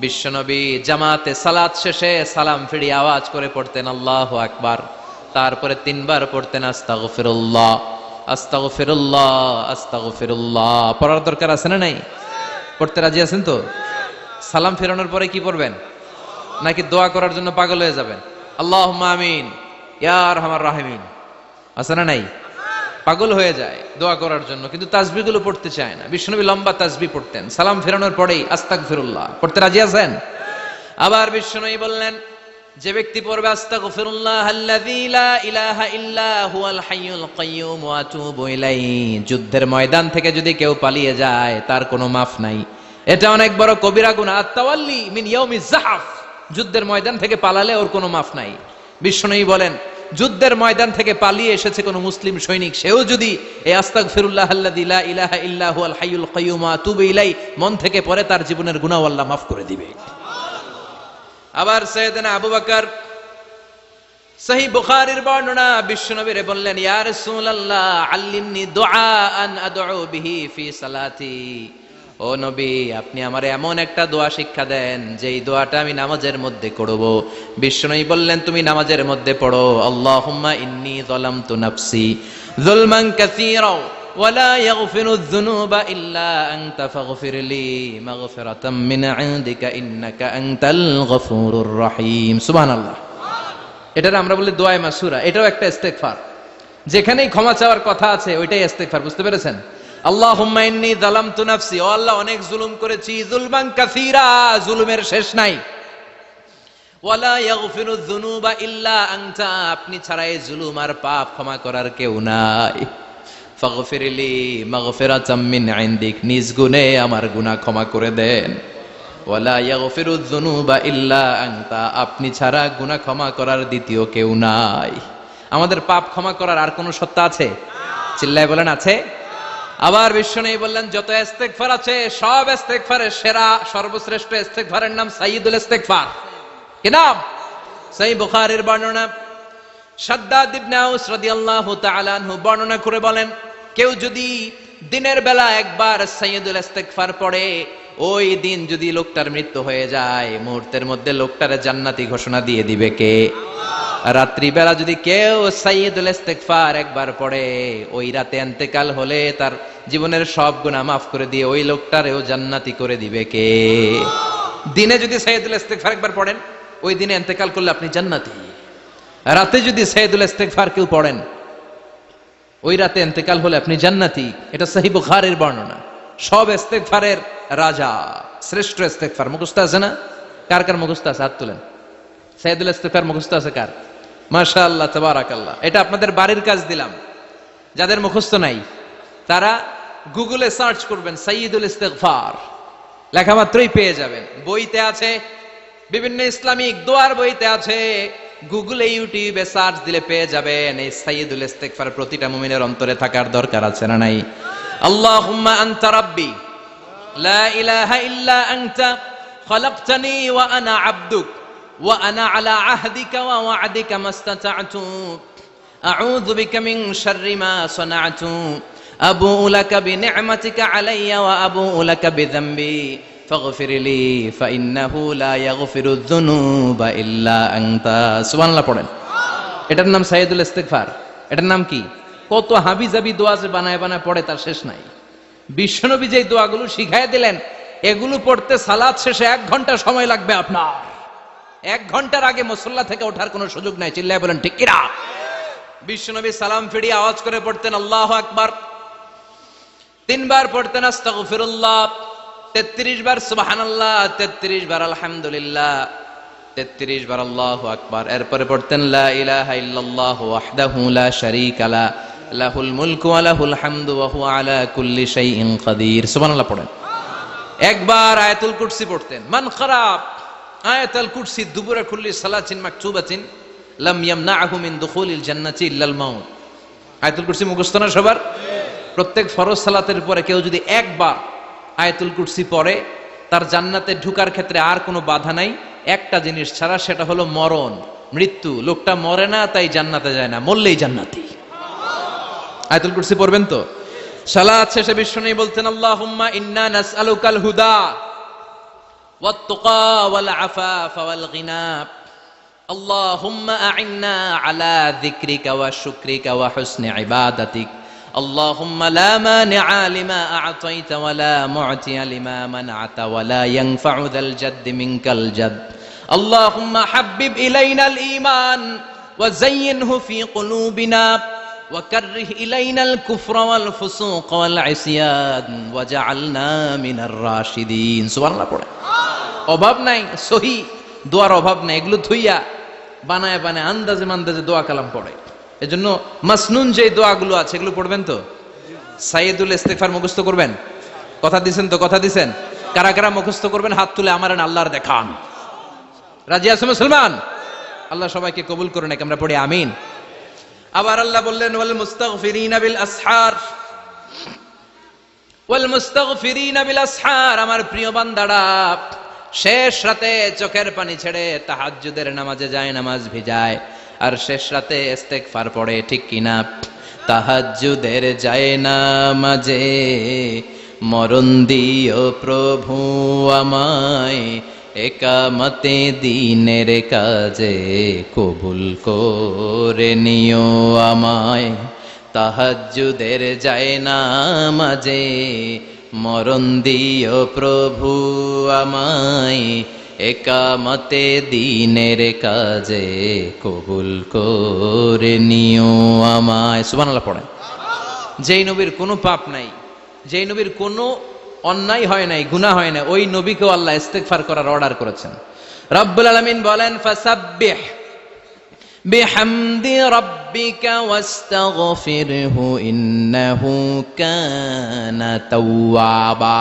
বিশ্বনবী জামাতে সালাত শেষে সালাম ফিরিয়ে আওয়াজ করে পড়তেন আল্লাহু আকবার, তারপরে 3 বার পড়তেন আস্তাগফিরুল্লাহ, আস্তাগফিরুল্লাহ, আস্তাগফিরুল্লাহ। পড়ার দরকার আছে না নাই? পড়তে রাজি আছেন তো? সালাম ফেরানোর পরে কি পড়বেন? নাকি দোয়া করার জন্য পাগল হয়ে যাবেন? আল্লাহুম্মা আমিন ইয়া আরহামার রাহিমিন, আছে না নাই? পাগল হয়ে যায় দোয়া করার জন্য, কিন্তু তাসবিহ গুলো পড়তে চায় না। বিশ্বনবী লম্বা তাসবিহ পড়তেন, সালাম ফেরানোর পরেই আস্তাগফিরুল্লাহ। পড়তে রাজি আছেন? আবার বিশ্বনবী বললেন, যে ব্যক্তি পড়বে আস্তাগফিরুল্লাহ আল্লাযী লা ইলাহা ইল্লা হুয়াল হাইয়ুল কাইয়্যুম ওয়া আতুবু ইলাইহি, যুদ্ধের ময়দান থেকে যদি কেউ পালিয়ে যায় তার কোনো মাফ নাই। এটা অনেক বড় কবিরা গুনাহ। আত-তাওয়াল্লি মিন ইয়াউমিজ যাহফ, যুদ্ধের ময়দান থেকে পালালে ওর কোনো মাফ নাই। বিশ্বনবী বলেন, যুদ্ধের ময়দান থেকে পালিয়ে এসেছে কোন মুসলিম সৈনিক, সেও যদি এই আস্তাগফিরুল্লাহ আল্লাযী লা ইলাহা ইল্লা হুয়াল হাইয়ুল কাইয়্যুম ওয়া আতুবু ইলাইহি মন থেকে পড়ে, তার জীবনের গুনাহ আল্লাহ মাফ করে দিবে। আবার সাইয়েদনা আবু বকর, সহিহ বুখারীর বর্ণনা, বিশ্বনবীরে বললেন, ইয়া রাসূলুল্লাহ আল্লিমনি দুআআন আদউ বিহি ফি সালাতি, ও নবী আপনি আমারে এমন একটা দোয়া শিক্ষা দেন যেই দোয়াটা আমি নামাজের মধ্যে করব। বিশ্বনবী বললেন, তুমি নামাজের মধ্যে পড়ো, আল্লাহুম্মা ইন্নী যালামতু নাফসি যুলমান কাসীরা ওয়া লা ইয়াগফিরুয যুনুবা ইল্লা আনতা ফাগফিরলি মাগফিরাতাম মিন ইনদিকা ইন্নাকা আনতাল গফুরুর রহিম। সুবহানাল্লাহ। এটার আমরা বলি দোয়া মাসুরা, এটাও একটা ইস্তিগফার। যেখানেই ক্ষমা চাওয়ার কথা আছে ওইটাই ইস্তিগফার। বুঝতে পেরেছেন? আল্লাহুম্মা ইন্নী যালামতু নাফসি, ও আল্লাহ অনেক জুলুম করেছি, যুলমান কাসীরা, জুলুমের শেষ নাই, ওয়া লা ইয়াগফিরুয যুনুবা ইল্লা আনতা, আপনি ছাড়া এই জুলুম আর পাপ ক্ষমা করার কেউ নাই, ফাগফিরলি মাগফিরাতাম মিন ইনদিক, নিজ গুণে আমার গুনাহ ক্ষমা করে দেন, ওয়া লা ইয়াগফিরুয যুনুবা ইল্লা আনতা, আপনি ছাড়া গুনাহ ক্ষমা করার দ্বিতীয় কেউ নাই। আমাদের পাপ ক্ষমা করার আর কোন সত্তা আছে? চিল্লায় বলেন আছে? আবার বিশ্বনবী বললেন, যত ইস্তিগফার আছে সব ইস্তিগফারের সেরা সর্বশ্রেষ্ঠ ইস্তিগফারের নাম সাইয়্যিদুল ইস্তিগফার। কি নাম? সহিহ বুখারীর বর্ণনা, শাদ্দাদ ইবনে আউস রাদিয়াল্লাহু তাআলা আনহু বর্ণনা করে বলেন, কেউ যদি দিনের বেলা একবার সাইয়্যিদুল ইস্তিগফার পড়ে, ওই দিন যদি লোকটার মৃত্যু হয়ে যায়, মুহূর্তের মধ্যে লোকটারে জান্নাতি ঘোষণা দিয়ে দিবে কে? রাত্রি বেলা যদি কেউ সাইয়্যিদুল ইস্তিগফার একবার পড়ে, ওই রাতে ইন্তেকাল হলে তার জীবনের সব গুনাহ মাফ করে দিয়ে ওই লোকটারেও জান্নাতি করে দিবে কে? দিনে যদি সাইয়্যিদুল ইস্তিগফার একবার পড়েন, ওই দিনে ইন্তেকাল করলে আপনি জান্নাতি। রাতে যদি সাইয়্যিদুল ইস্তিগফার কেউ পড়েন, ওই রাতে ইন্তেকাল হলে আপনি জান্নাতি। এটা সহিহ বুখারীর বর্ণনা। সব ইস্তিগফারের রাজা, শ্রেষ্ঠ ইস্তিগফার। মুখস্থ আছে না? কার কার মুখস্থ আছে? হাত তুলেন। সাইয়্যিদুল ইস্তিগফার মুখস্থ আছে কার? মাশাআল্লাহ, তাবারাকাল্লাহ। এটা আপনাদের বাড়ির কাজ দিলাম। যাদের মুখস্থ নাই তারা গুগলে সার্চ করবেন সাইয়্যিদুল ইস্তিগফার, লেখা মাত্রই পেয়ে যাবেন। বইতে আছে, বিভিন্ন ইসলামিক দোয়ার বইতে আছে, গুগলে ইউটিউবে সার্চ দিলে পেয়ে যাবেন। এই সাইয়্যিদুল ইস্তিগফার প্রতিটা মুমিনের অন্তরে থাকার দরকার আছে না নাই? আল্লাহুম্মা আনতা রাব্বি লা ইলাহা ইল্লা আনতা খালাকতানি ওয়া আনা আবদুক ওয়া আনা আলা আহদিকা ওয়া ওয়া'দিকা মাস্তাতা'তু আউযু বিকা মিন শাররি মা সানা'তু আবুউ লাকা বিনি'মাতিকা আলাইয়া ওয়া আবুউ লাকা বিযামবি ফাগফিরলি ফাইন্নাহু লা ইয়াগফিরুয যুনুবা ইল্লা আনতা। সুবহানাল্লাহ পড়েন। এটার নাম সাইয়্যিদুল ইস্তিগফার। এটার নাম কি? কত হাবিজাবি দোয়া যে বানায় বানায় পড়ে তার শেষ নাই। বিশ্বনবী যে দোয়াগুলো শিখাই দিলেন, এগুলো পড়তে সালাত শেষে 1 ঘন্টা সময় লাগবে আপনার। 1 ঘন্টার আগে মুসল্লা থেকে ওঠার কোনো সুযোগ নাই। চিল্লায় বলেন ঠিক কিনা? বিশ্বনবী সালাম ফিরিয়ে আওয়াজ করে পড়তেন আল্লাহু আকবার, 3 বার পড়তেন আস্তাগফিরুল্লাহ, 33 বার সুবহানাল্লাহ, 33 বার আলহামদুলিল্লাহ, 33 বার আল্লাহু আকবার। এরপরে পড়তেন লা ইলাহা ইল্লাল্লাহু ওয়াহদাহু লা শারীকা লা, লাহুল মুলকু ওয়া লাহুল হামদু ওয়া হুয়া আলা কুল্লি শাইইন কাদির। সুবহানাল্লাহ পড়েন। একবার আয়াতুল কুরসি পড়তেন। মান খারাপ আয়াতুল কুরসি দুবুরা কুল্লি সালাতিন মাকতুবাতিন লাম ইয়ামনাহু মিন দুখুলিল জান্নাতি ইল্লাল মাউত। আয়াতুল কুরসি মুখস্থ না সবার? প্রত্যেক ফরজ সালাতের পরে কেউ যদি একবার আয়াতুল কুরসি পড়ে, তার জান্নাতে ঢুকার ক্ষেত্রে আর কোনো বাধা নাই, একটা জিনিস ছাড়া, সেটা হলো মরণ, মৃত্যু। লোকটা মরে না তাই জান্নাতে যায় না, মরলেই জান্নাতি। আয়াতুল কুরসি পড়বেন তো? সালাত শেষে বিশ্বনবী বলতেন আল্লাহুম্মা ইন্না নাসআলুকাল হুদা ওয়াত তুকা ওয়াল আফাফা ওয়াল গিনা, আল্লাহুম্মা আ'ইন্না আলা যিকরিকা ওয়া শুকরিকা ওয়া হুসনি ইবাদাতিক, আল্লাহুম্মা লা মানিআ লিমা আ'তাইতা ওয়া লা মু'তিয়া লিমা মানআতা ওয়া লা ইয়ানফা'ু যাল জাদ্দি মিনকাল জাদ, আল্লাহুম্মা হাব্বিব ইলাইনাল ঈমান ওয়া যায়্যিনহু ফি কুলুবিনা ওয়া কাররিহ ইলাইনাল কুফরা ওয়াল ফুসুক ওয়াল ইসয়ান ওয়াজআলনা মিনার রাশিদিন। সুবহানাল্লাহ পড়ে। অভাব নাই, সহি দোয়ার অভাব নাই। এগুলো থুইয়া বানায় বানায় আন্দাজে মান্দাজে দোয়া কালাম পড়ে। এজন্য মাসনুন যে দোয়াগুলো আছে এগুলো পড়বেন তো? সাইয়্যিদুল ইস্তিগফার মুখস্থ করবেন? কথা দিছেন তো? কথা দিছেন? কারা কারা মুখস্থ করবেন হাত তুলে আমারে আল্লাহর দেখান। রাজি আছো মুসলমান? আল্লাহ সবাইকে কবুল করুন। আমরা পড়ি আমিন। আবার আল্লাহ বললেন ওয়াল মুস্তাগফিরিনা বিল আসহার, ওয়াল মুস্তাগফিরিনা বিল আসহার। আমার প্রিয় বান্দারা শেষ রাতে চোখের পানি ছেড়ে তাহাজ্জুদের নামাজে যায়, নামাজ ভিজায়, আর শেষ রাতে ইস্তেগফার পড়ে, ঠিক কিনা? তাহাজ্জুদের যায় নামাজে মরণ দিও প্রভু আমায়, একামতে দিনের কাজে কবুল করে নিও আমায়। তাহাজ্জুদের যায় নামাজে মরণ দিও প্রভু আমায়, একামতে দিনের কাজে কবুল করে নিও আমায়। সুবহানাল্লাহ পড়েন। যেই নবীর কোনো পাপ নাই, যেই নবীর কোনো অন্যায় হয় নাই, গুনাহ হয় না, ওই নবীকেও আল্লাহ ইস্তেগফার করার অর্ডার করেছেন। রব্বুল আলামিন বলেন ফাসাব্বিহ বিহামদি রাব্বিকা ওয়াস্তাগফিরহু ইন্নাহু কানা তাওয়াবা।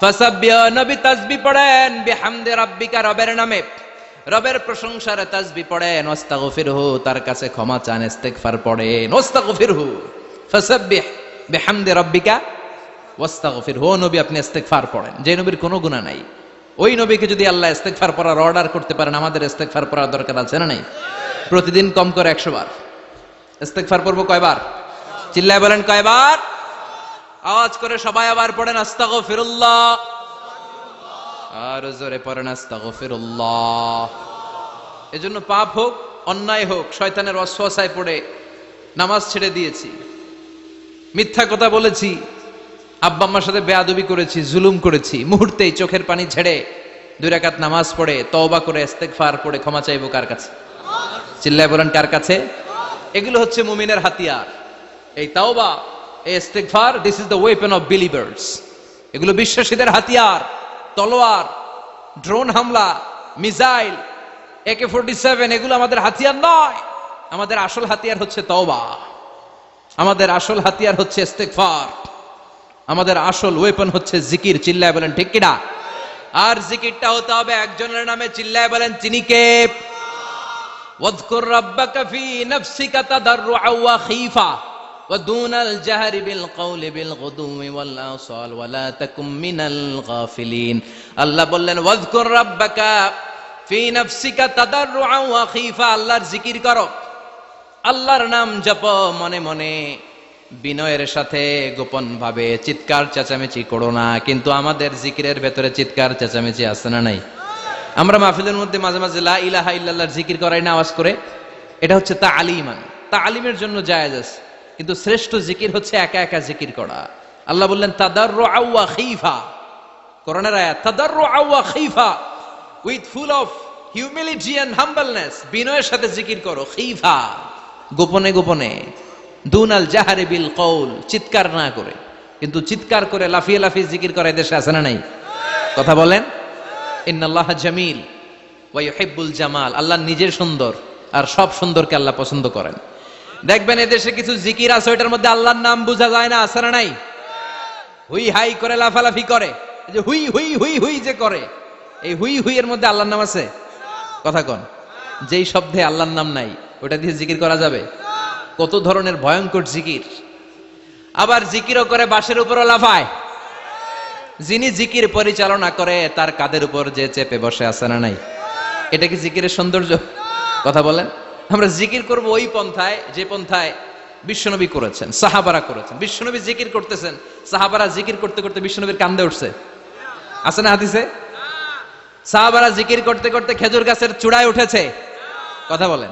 ফাসাব্বিহ, নবী তাসবিহ পড়েন, বিহামদি রাব্বিকা, রবের নামে, রবের প্রশংসার তাসবিহ পড়েন, ওয়াস্তাগফিরহু, তার কাছে ক্ষমা চান, ইস্তেগফার পড়েন, ওয়াস্তাগফিরহু, ফাসাব্বিহ বিহামদি রাব্বিকা ওয়াস্তাগফিরহু। ও নবী আপনি ইস্তেগফার পড়েন। যে নবীর কোনো গুনাহ নাই, ওই নবীকে যদি আল্লাহ ইস্তেগফার পড়ার অর্ডার করতে পারেন, আমাদের ইস্তেগফার পড়ার দরকার আছে না নাই? প্রতিদিন কম করে 100 বার ইস্তেগফার পড়বো। কয়বার? চিল্লায় বলেন কয়বার? আওয়াজ করে সবাই আবার পড়েন আস্তাগফিরুল্লাহ, আর জোরে পড়েন আস্তাগফিরুল্লাহ। এজন্য পাপ হোক, অন্যায় হোক, শয়তানের ওয়াসওয়াসায় পড়ে নামাজ ছেড়ে দিয়েছি, মিথ্যা কথা বলেছি, আব্বা আম্মার সাথে বেয়াদবি করেছি, জুলুম করেছি, মুহূর্তেই চোখের পানি ছেড়ে 2 রাকাত নামাজ পড়ে তওবা করে ইস্তেগফার পড়ে ক্ষমা চাইবো কার কাছে? চিল্লায় বলেন কার কাছে? এগুলো হচ্ছে মুমিনের হাতিয়ার। এই তাওবা, এই ইস্তেগফার, this is the weapon of believers. এগুলো বিশ্বাসীদের হাতিয়ার। তলোয়ার, ড্রোন হামলা, মিসাইল, AK-47 এগুলো আমাদের হাতিয়ার নয়। আমাদের আসল হাতিয়ার হচ্ছে তওবা, আমাদের আসল হাতিয়ার হচ্ছে ইস্তেগফার, আমাদের আসল ওয়েপন হচ্ছে জিকির। চিল্লায় বলেন ঠিক কিনা? আর জিকিরটা হতে হবে একজনের নামে। চিল্লায় বলেন তিনি কে? ওয়াযকুর রাব্বাকা ফি নাফসিকা তাদাররুআ ওয়া খীফা ওয়া দুনাল জাহরি বিল কওলি বিল গুদুমি ওয়াল আসাল ওয়া লা তাকুম মিনাল গাফিলিন। আল্লাহ বললেন ওয়াযকুর রাব্বাকা ফি নাফসিকা তাদাররুআ ওয়া খীফা। আল্লাহর জিকির করো, আল্লাহর নাম জপো মনে মনে, বিনয়ের সাথে, গোপন ভাবে, চিৎকার চেঁচামেচি করো না। কিন্তু আমাদের জিকিরের ভেতরে চিৎকার চেঁচামেচি আছে না নাই? আমরা মাহফিলের মধ্যে মাঝে মাঝে লা ইলাহা ইল্লাল্লাহর জিকির করাই না আওয়াজ করে। এটা হচ্ছে তালিমান, তালিমের জন্য জায়েজ আছে। কিন্তু শ্রেষ্ঠ জিকির হচ্ছে একা একা জিকির করা। আল্লাহ বললেন তাদাররুআ ওয়া খাইফা, কোরআনের আয়াত, তাদাররুআ ওয়া খাইফা, with full of humility and humbleness, বিনয়ের সাথে জিকির করো, খাইফা, গোপনে গোপনে, দুনাল জাহারি বিল কওল, চিৎকার না করে। কিন্তু চিৎকার করে লাফিয়ে লাফিয়ে জিকির করে দেশে আছে না নাই? কথা বলেন। ইন্নাল্লাহা জামিল ওয়া ইউহিব্বুল জামাল, আল্লাহ নিজে সুন্দর আর সব সুন্দরকে আল্লাহ পছন্দ করেন। দেখবেন এদেশে কিছু জিকির আছে ওইটার মধ্যে আল্লাহর নাম বোঝা যায় না, আছে না নাই? হুই হাই করে লাফালাফি করে, যে হুই হুই হুই হুই যে করে, এই হুই হুই এর মধ্যে আল্লাহর নাম আছে? কথা কন। যেই শব্দে আল্লাহর নাম নাই ওটা দিয়ে জিকির করা যাবে? কত ধরনের ভয়ঙ্কর জিকির। আবার জিকিরও করে বাঁশের উপরও লাফায়। যিনি জিকির পরিচালনা করে তার কাঁধের উপর যে চেপে বসে, আছে না নাই? এটা কি জিকিরের সৌন্দর্য? কথা বলেন। আমরা জিকির করব ওই পন্থায় যে পন্থায় বিশ্বনবী করেছেন, সাহাবারা করেছেন। বিশ্বনবী জিকির করতেছেন, সাহাবারা জিকির করতে করতে বিশ্বনবীর কান্দে উঠছে, আছে না হাদিসে? সাহাবারা জিকির করতে করতে খেজুর গাছের চূড়ায় উঠেছে। কথা বলেন।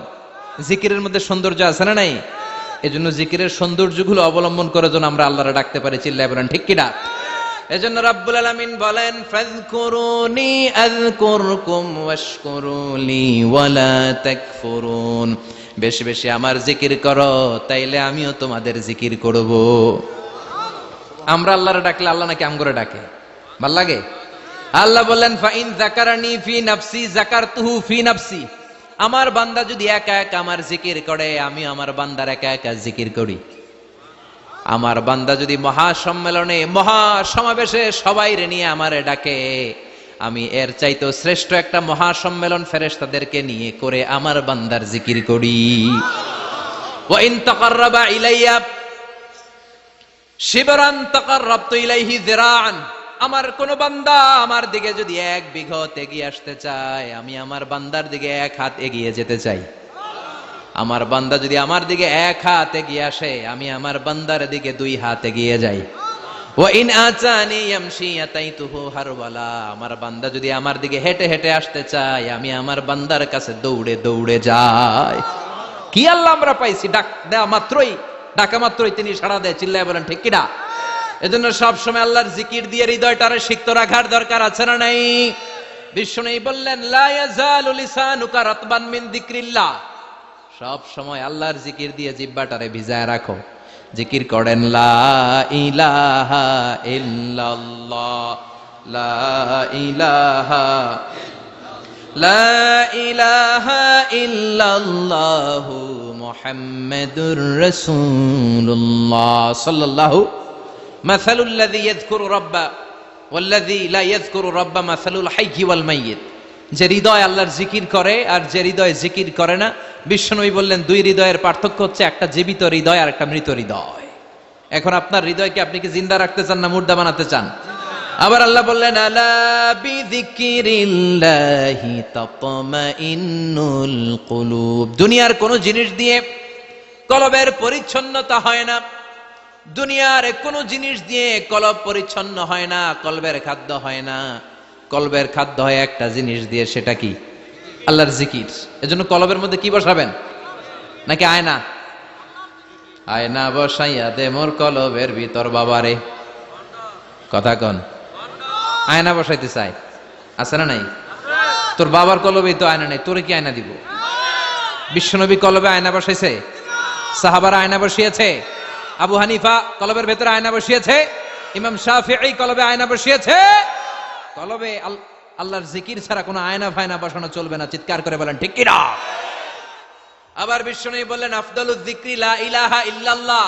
জিকিরের মধ্যে সৌন্দর্য আছে না নাই? এজন্য জিকিরের সৌন্দর্যগুলো অবলম্বন করে যেন আমরা আল্লাহরে ডাকতে পারি। চিল্লায় বলেন ঠিক কিনা? এজন্য রাব্বুল আলামিন বলেন, ফাযকুরুনি আযকুরকুম ওয়াশকুরুলি ওয়ালা তাকফুরুন, বেশি বেশি আমার জিকির করো, তাইলে আমিও তোমাদের জিকির করব। আমরা আল্লাহরে ডাকলে আল্লাহ নাকি আমগরে ডাকে? ভাল লাগে? আল্লাহ বললেন, ফাইন যাকারানি ফি নাফসি যাকারতুহু ফি নাফসি, আমার বান্দা যদি একা একা আমার জিকির করে, আমি আমার বান্দার একা একা জিকির করি। আমার বান্দা যদি মহাসম্মেলনে মহাসমাবেশে সবাই রে নিয়ে আমারে ডাকে, আমি এর চাইতেও শ্রেষ্ঠ একটা মহাসম্মেলন ফেরেশতাদেরকে নিয়ে করে আমার বান্দার জিকির করি। ওয়া ইন তাকাররাবা ইলাইয়া শিবরান তাকাররাবতু ইলাইহি যিরাআন, আমার কোন বান্দা আমার দিকে যদি এক বিঘত এগিয়ে আসতে চায়, আমি আমার বান্দার দিকে এক হাত এগিয়ে যেতে চাই। আমার বান্দা যদি আমার দিকে এক হাত এগিয়ে আসে, আমি আমার বান্দার দিকে দুই হাত এগিয়ে যাই। ওয়া ইন আতানি ইয়ামশি আতাইতুহু হারওয়ালা, আমার বান্দা যদি আমার দিকে হেঁটে হেঁটে আসতে চায়, আমি আমার বান্দার কাছে দৌড়ে দৌড়ে যাই। কি আল্লাহ আমরা পাইছি, ডাক দেওয়া মাত্রই, ডাকা মাত্রই তিনি সাড়া দেয়। চিল্লায় বলেন ঠিক কিনা? এজন্য সব সময় আল্লাহর জিকির দিয়ে হৃদয়টারে সিক্ত রাখার দরকার আছে না নাই? বিশ্বনবী বললেন, লা ইয়াজালু লিসানুকা রাতবান মিন যিকরিল্লাহ, সব সময় আল্লাহর জিকির দিয়ে জিহ্বাটারে ভিজায় রাখো। জিকির করেন, লা ইলাহা ইল্লাল্লাহ, লা ইলাহা, লা ইলাহা ইল্লাল্লাহু মুহাম্মাদুর রাসূলুল্লাহ সাল্লাল্লাহু মাসালুল লাযী ইয়াযকুরু রাব্বা ওয়াল্লাযী লা ইয়াযকুরু রাব্বা মাসালুল হাইয়্যি ওয়াল মাইয়িত, যে হৃদয় আল্লাহর জিকির করে আর যে হৃদয় জিকির করে না, বিশ্বনবী বললেন দুই হৃদয়ের পার্থক্য হচ্ছে একটা জীবিত হৃদয় আর একটা মৃত হৃদয়। এখন আপনার হৃদয়কে আপনি কি জিন্দা রাখতে চান না মুর্দা বানাতে চান? আবার আল্লাহ বললেন, আলা বিযিকিরিল্লাহি তাতমাইন্নুল কুলুব, দুনিয়ার কোন জিনিস দিয়ে কলবের পরিচ্ছন্নতা হয় না, দুনিয়ার কোন জিনিস দিয়ে কলব পরিচ্ছন্ন হয় না, কলবের খাদ্য হয় না। কলবের খাদ্য হয় একটা জিনিস দিয়ে, সেটা কি? আল্লাহর জিকির। এজন্য কলবের মধ্যে কি বসাবেন? নাকি আয়না? আয়না বসাইয়া দে মোর কলবের ভিতর বাবারে। কথা কন। আয়না বসাইতে চাই, আছে না নাই? তোর বাবার কলবে তো আয়না নাই, তোরে কি আয়না দিব? বিশ্বনবী কলবে আয়না বসাইছে? সাহাবারা আয়না বসিয়েছে? আবু হানিফা কলবের ভেতরে আয়না বসিয়েছে? ইমাম শাফিঈ কলবে আয়না বসিয়েছে? কলবে আল্লাহর জিকির ছাড়া কোনো আয়না ফায়না বসানো চলবে না। চিৎকার করে বলেন ঠিক কিনা? আবার বিশ্বনবী বললেন, আফদালুয যিকরি লা ইলাহা ইল্লাল্লাহ,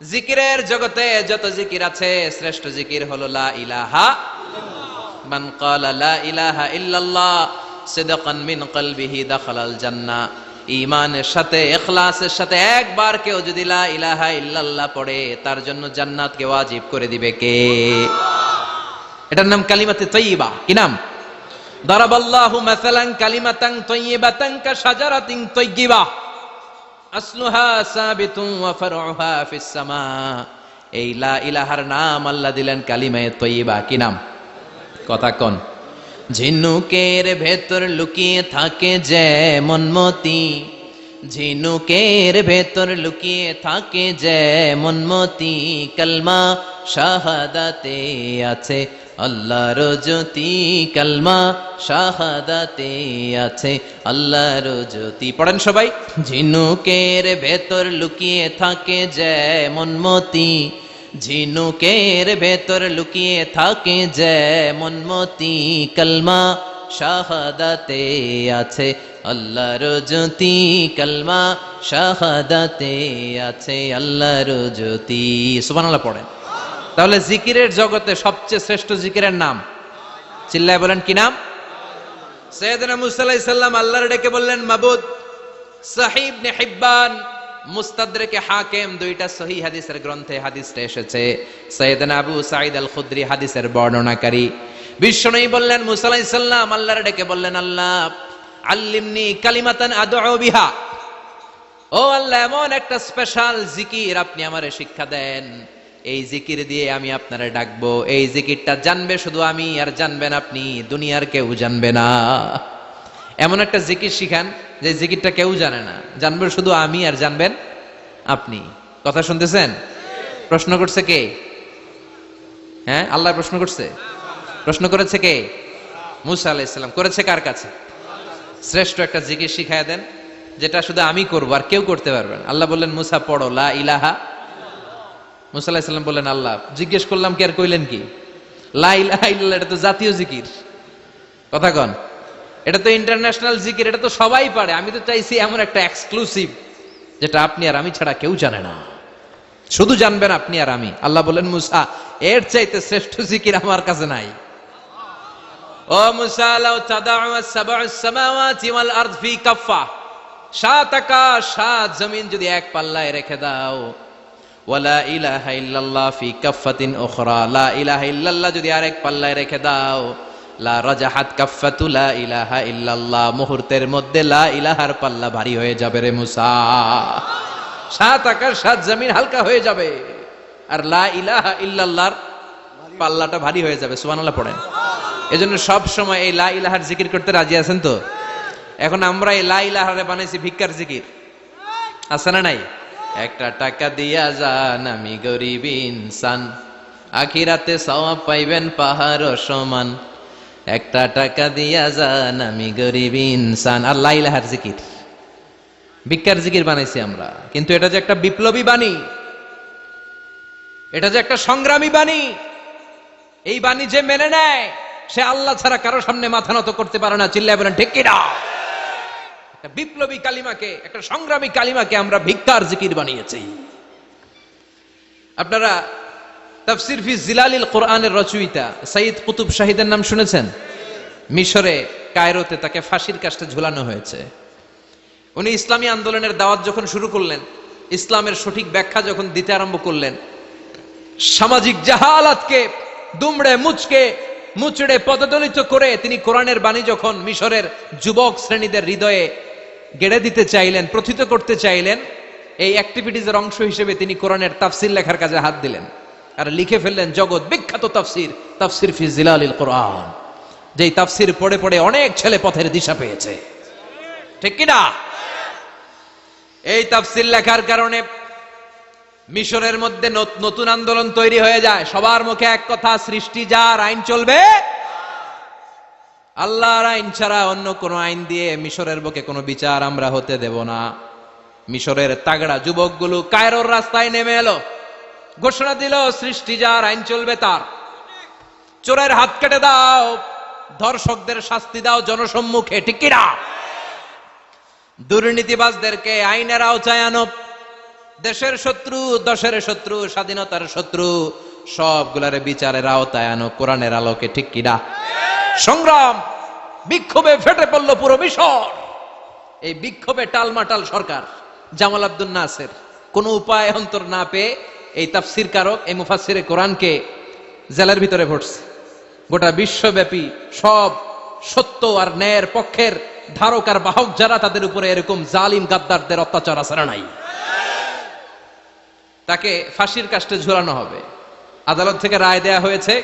জিকিরের জগতে যত জিকির আছে শ্রেষ্ঠ জিকির হলো লা ইলাহা ইল্লাল্লাহ। মান ক্বালা লা ইলাহা ইল্লাল্লাহ সিদকান মিন কলবিহি দাখালাল জান্নাহ, ঈমানের সাথে ইখলাসের সাথে একবার কেউ যদি লা ইলাহা ইল্লাল্লাহ পড়ে, তার জন্য জান্নাতকে ওয়াজিব করে দিবে কে? এটার নাম কালিমাতে তাইয়্যিবা। কি নাম? দারাবাল্লাহু মাসালান কালিমাতান তাইয়্যিবাতান কাশাজারাতিন তাইয়্যিবা আসলুহা সাবিতুন ওয়া ফারউহা ফিস সামা। এই লা ইলাহার নাম আল্লাহ দিলেন কালিমায়ে তাইয়্যিবা। কি নাম? কথা কোন। ঝিনুকের ভেতর লুকিয়ে থাকে যেমন মতি, ঝিনুকের ভেতর লুকিয়ে থাকে যেমন মতি, কালমা শাহাদাতে আছে আল্লাহর জ্যোতি, কালমা শাহাদাতে আছে আল্লাহর জ্যোতি। পড়েন সবাই। ঝিনুকের ভেতর লুকিয়ে থাকে যেমন মতি, ঝিনুকের ভেতর লুকিয়ে থাকে যেমন মতি, কালমা শাহাদাতে আছে আল্লাহর জ্যোতি, কালমা শাহাদাতে আছে আল্লাহর জ্যোতি। সুবহানাল্লাহ পড়েন। তাহলে জিকিরের জগতে সবচেয়ে শ্রেষ্ঠ জিকিরের নাম, চিল্লায় বলেন কি নাম? সাইয়েদনা মুসা আলাইহিস সালাম আল্লাহর ডেকে বললেন, মাবুদ। সহিহ ইবনে হিব্বান, মুস্তাদরাকে হাকিম, দুইটা সহিহ হাদিসের গ্রন্থে হাদিসটা এসেছে। সাইয়েদনা আবু সাঈদ আল খুদরি হাদিসের বর্ণনাকারী। বিশ্বনবী বললেন, মুসা আলাইহিস সালাম আল্লাহর ডেকে বললেন, আল্লাহ আল্লিমনি কালিমাতান আদউ বিহা, ও আল্লাহ এমন একটা স্পেশাল জিকির আপনি আমারে শিক্ষা দেন, এই জিকির দিয়ে আমি আপনারে ডাকবো, এই জিকিরটা জানবে শুধু আমি আর জানবেন আপনি, দুনিয়ার কেউ জানবে না। এমন একটা জিকির শিখান যে জিকিরটা কেউ জানে না, জানবে শুধু আমি আর জানবেন আপনি। কথা শুনতেছেন? প্রশ্ন করছে কে? হ্যাঁ, আল্লাহ প্রশ্ন করছে। প্রশ্ন করেছে কে? মুসা আলাইহিস সালাম। করেছে কার কাছে? শ্রেষ্ঠ একটা জিকির শিখায় দেন যেটা শুধু আমি করবো আর কেউ করতে পারবে না। আল্লাহ বললেন, মুসা পড়ো লা ইলাহা। মুসা আলাইহিস সালাম বললেন, আল্লাহ জিজ্ঞেস করলাম কি আর কইলেন কি? লা ইলাহা ইল্লাল্লাহ, এটা তো জাতীয় জিকির। কথা কন, এটা তো ইন্টারন্যাশনাল জিকির, এটা তো সবাই পারে। আমি তো চাইছি এমন একটা এক্সক্লুসিভ যেটা আপনি আর আমি ছাড়া কেউ জানে না, শুধু জানবেন আপনি আর আমি। আল্লাহ বললেন, মুসা এর চাইতে শ্রেষ্ঠ জিকির আমার কাছে নাই। ও মুসা, লাউ তাদাউ সাবউস সামাওয়াতি ওয়াল আরদ ফি কাফা, সাত আকাশ সাত জমিন যদি এক পাল্লায় রেখে দাও, ওয়ালা ইলাহা ইল্লাল্লাহ ফি কাফাতিন উখরা, লা ইলাহা ইল্লাল্লাহ যদি আরেক পাল্লায় রেখে দাও, লা রাজাহাত কাফাতু লা ইলাহা ইল্লাল্লাহ, মুহূর্তের মধ্যে লা ইলাহার পাল্লা ভারী হয়ে যাবে রে মুসা। সাত আকাশ সাত জমিন হালকা হয়ে যাবে আর লা ইলাহা ইল্লাল্লাহর পাল্লাটা ভারী হয়ে যাবে। সুবহানাল্লাহ পড়েন। এজন্য সব সময় এই লা ইলাহার জিকির করতে রাজি আছেন তো? এখন আমরা এই লা ইলাহারে বানাইছি ভিক্ষার জিকির, আছে না নাই? একটা টাকা দিয়া যান আমি গরিব ইনসান, আখিরাতে সওয়াব পাইবেন পাহাড় সমান। একটা টাকা দিয়া যান আমি গরিব ইনসান। আর লা ইলাহার জিকির, ভিক্ষার জিকির বানাইছি আমরা। কিন্তু এটা যে একটা বিপ্লবী বাণী, এটা যে একটা সংগ্রামী বাণী, এই বাণী যে মেনে নেয় সে আল্লাহ ছাড়া কারো সামনে মাথা নত করতে পারে না। চিল্লায় বলেন ঠিক কিনা? একটা বিপ্লবী কালিমাকে, একটা সংগ্রামী কালিমাকে আমরা ভিক্ষার জিকির বানিয়েছি। আপনারা তাফসির ফি জিলালিল কোরআনের রচয়িতা সাইয়্যিদ কুতুব শাহীদের নাম শুনেছেন? মিশরে কায়রোতে তাকে ফাঁসির কাস্টে ঝুলানো হয়েছে। উনি ইসলামী আন্দোলনের দাওয়াত যখন শুরু করলেন, ইসলামের সঠিক ব্যাখ্যা যখন দিতে আরম্ভ করলেন, সামাজিক জাহালাতকে দুমড়ে মুচড়ে পদদলিত করে তিনি কোরআনের বাণী যখন মিশরের যুবক শ্রেণীদের হৃদয়ে গেড়ে দিতে চাইলেন, প্রথিত করতে চাইলেন, এই অ্যাক্টিভিটিজের অংশ হিসেবে তিনি কোরআনের তাফসির লেখার কাজে হাত দিলেন আর লিখে ফেললেন জগৎ বিখ্যাত তাফসির, তাফসির ফি জিলালিল কোরআন, যেই তাফসির পড়ে পড়ে অনেক ছেলে পথের দিশা পেয়েছে। ঠিক কিনা? এই তাফসির লেখার কারণে মিশরের মধ্যে নতুন আন্দোলন তৈরি হয়ে যায়। সবার মুখে এক কথা, সৃষ্টি যার, আইন চলবে আল্লাহর আইন ছাড়া অন্য কোন আইন দিয়ে মিশরের বুকে কোনো বিচার আমরা হতে দেব না। মিশরের তাগড়া যুবকগুলো কায়রোর রাস্তায় নেমে এলো, ঘোষণা দিল সৃষ্টি যার, আইন চলবে তার। চোরের হাত কেটে দাও, ধর্ষকদের শাস্তি দাও জনসম্মুখে। ঠিক কিনা? দুর্নীতিবাজদেরকে আইনের আওতায় আনো। দেশের শত্রু, দশের শত্রু, স্বাধীনতার শত্রু সবগুলারে বিচারের আওতায় আনো কোরআনের আলোকে। ঠিক কিনা? সংগ্রাম, বিক্ষোভে ফেটে পড়ল পুরো মিশর। এই বিক্ষোভে টালমাটাল সরকার, জামাল আব্দুল নাসের কোনো উপায় অন্তর না পেয়ে এই তাফসির কারক, এই মুফাসসিরে কোরআনকে জেলের ভিতরে ভরছে। গোটা বিশ্বব্যাপী সব সত্য আর ন্যায়ের পক্ষের ধারক আর বাহক যারা, তাদের উপরে এরকম জালিম গাদ্দারদের অত্যাচার আছে না নাই? তাকে ফাঁসির কাস্টে ঝুলানো হবে। আদালত থেকে রায় দেয়া হয়েছে,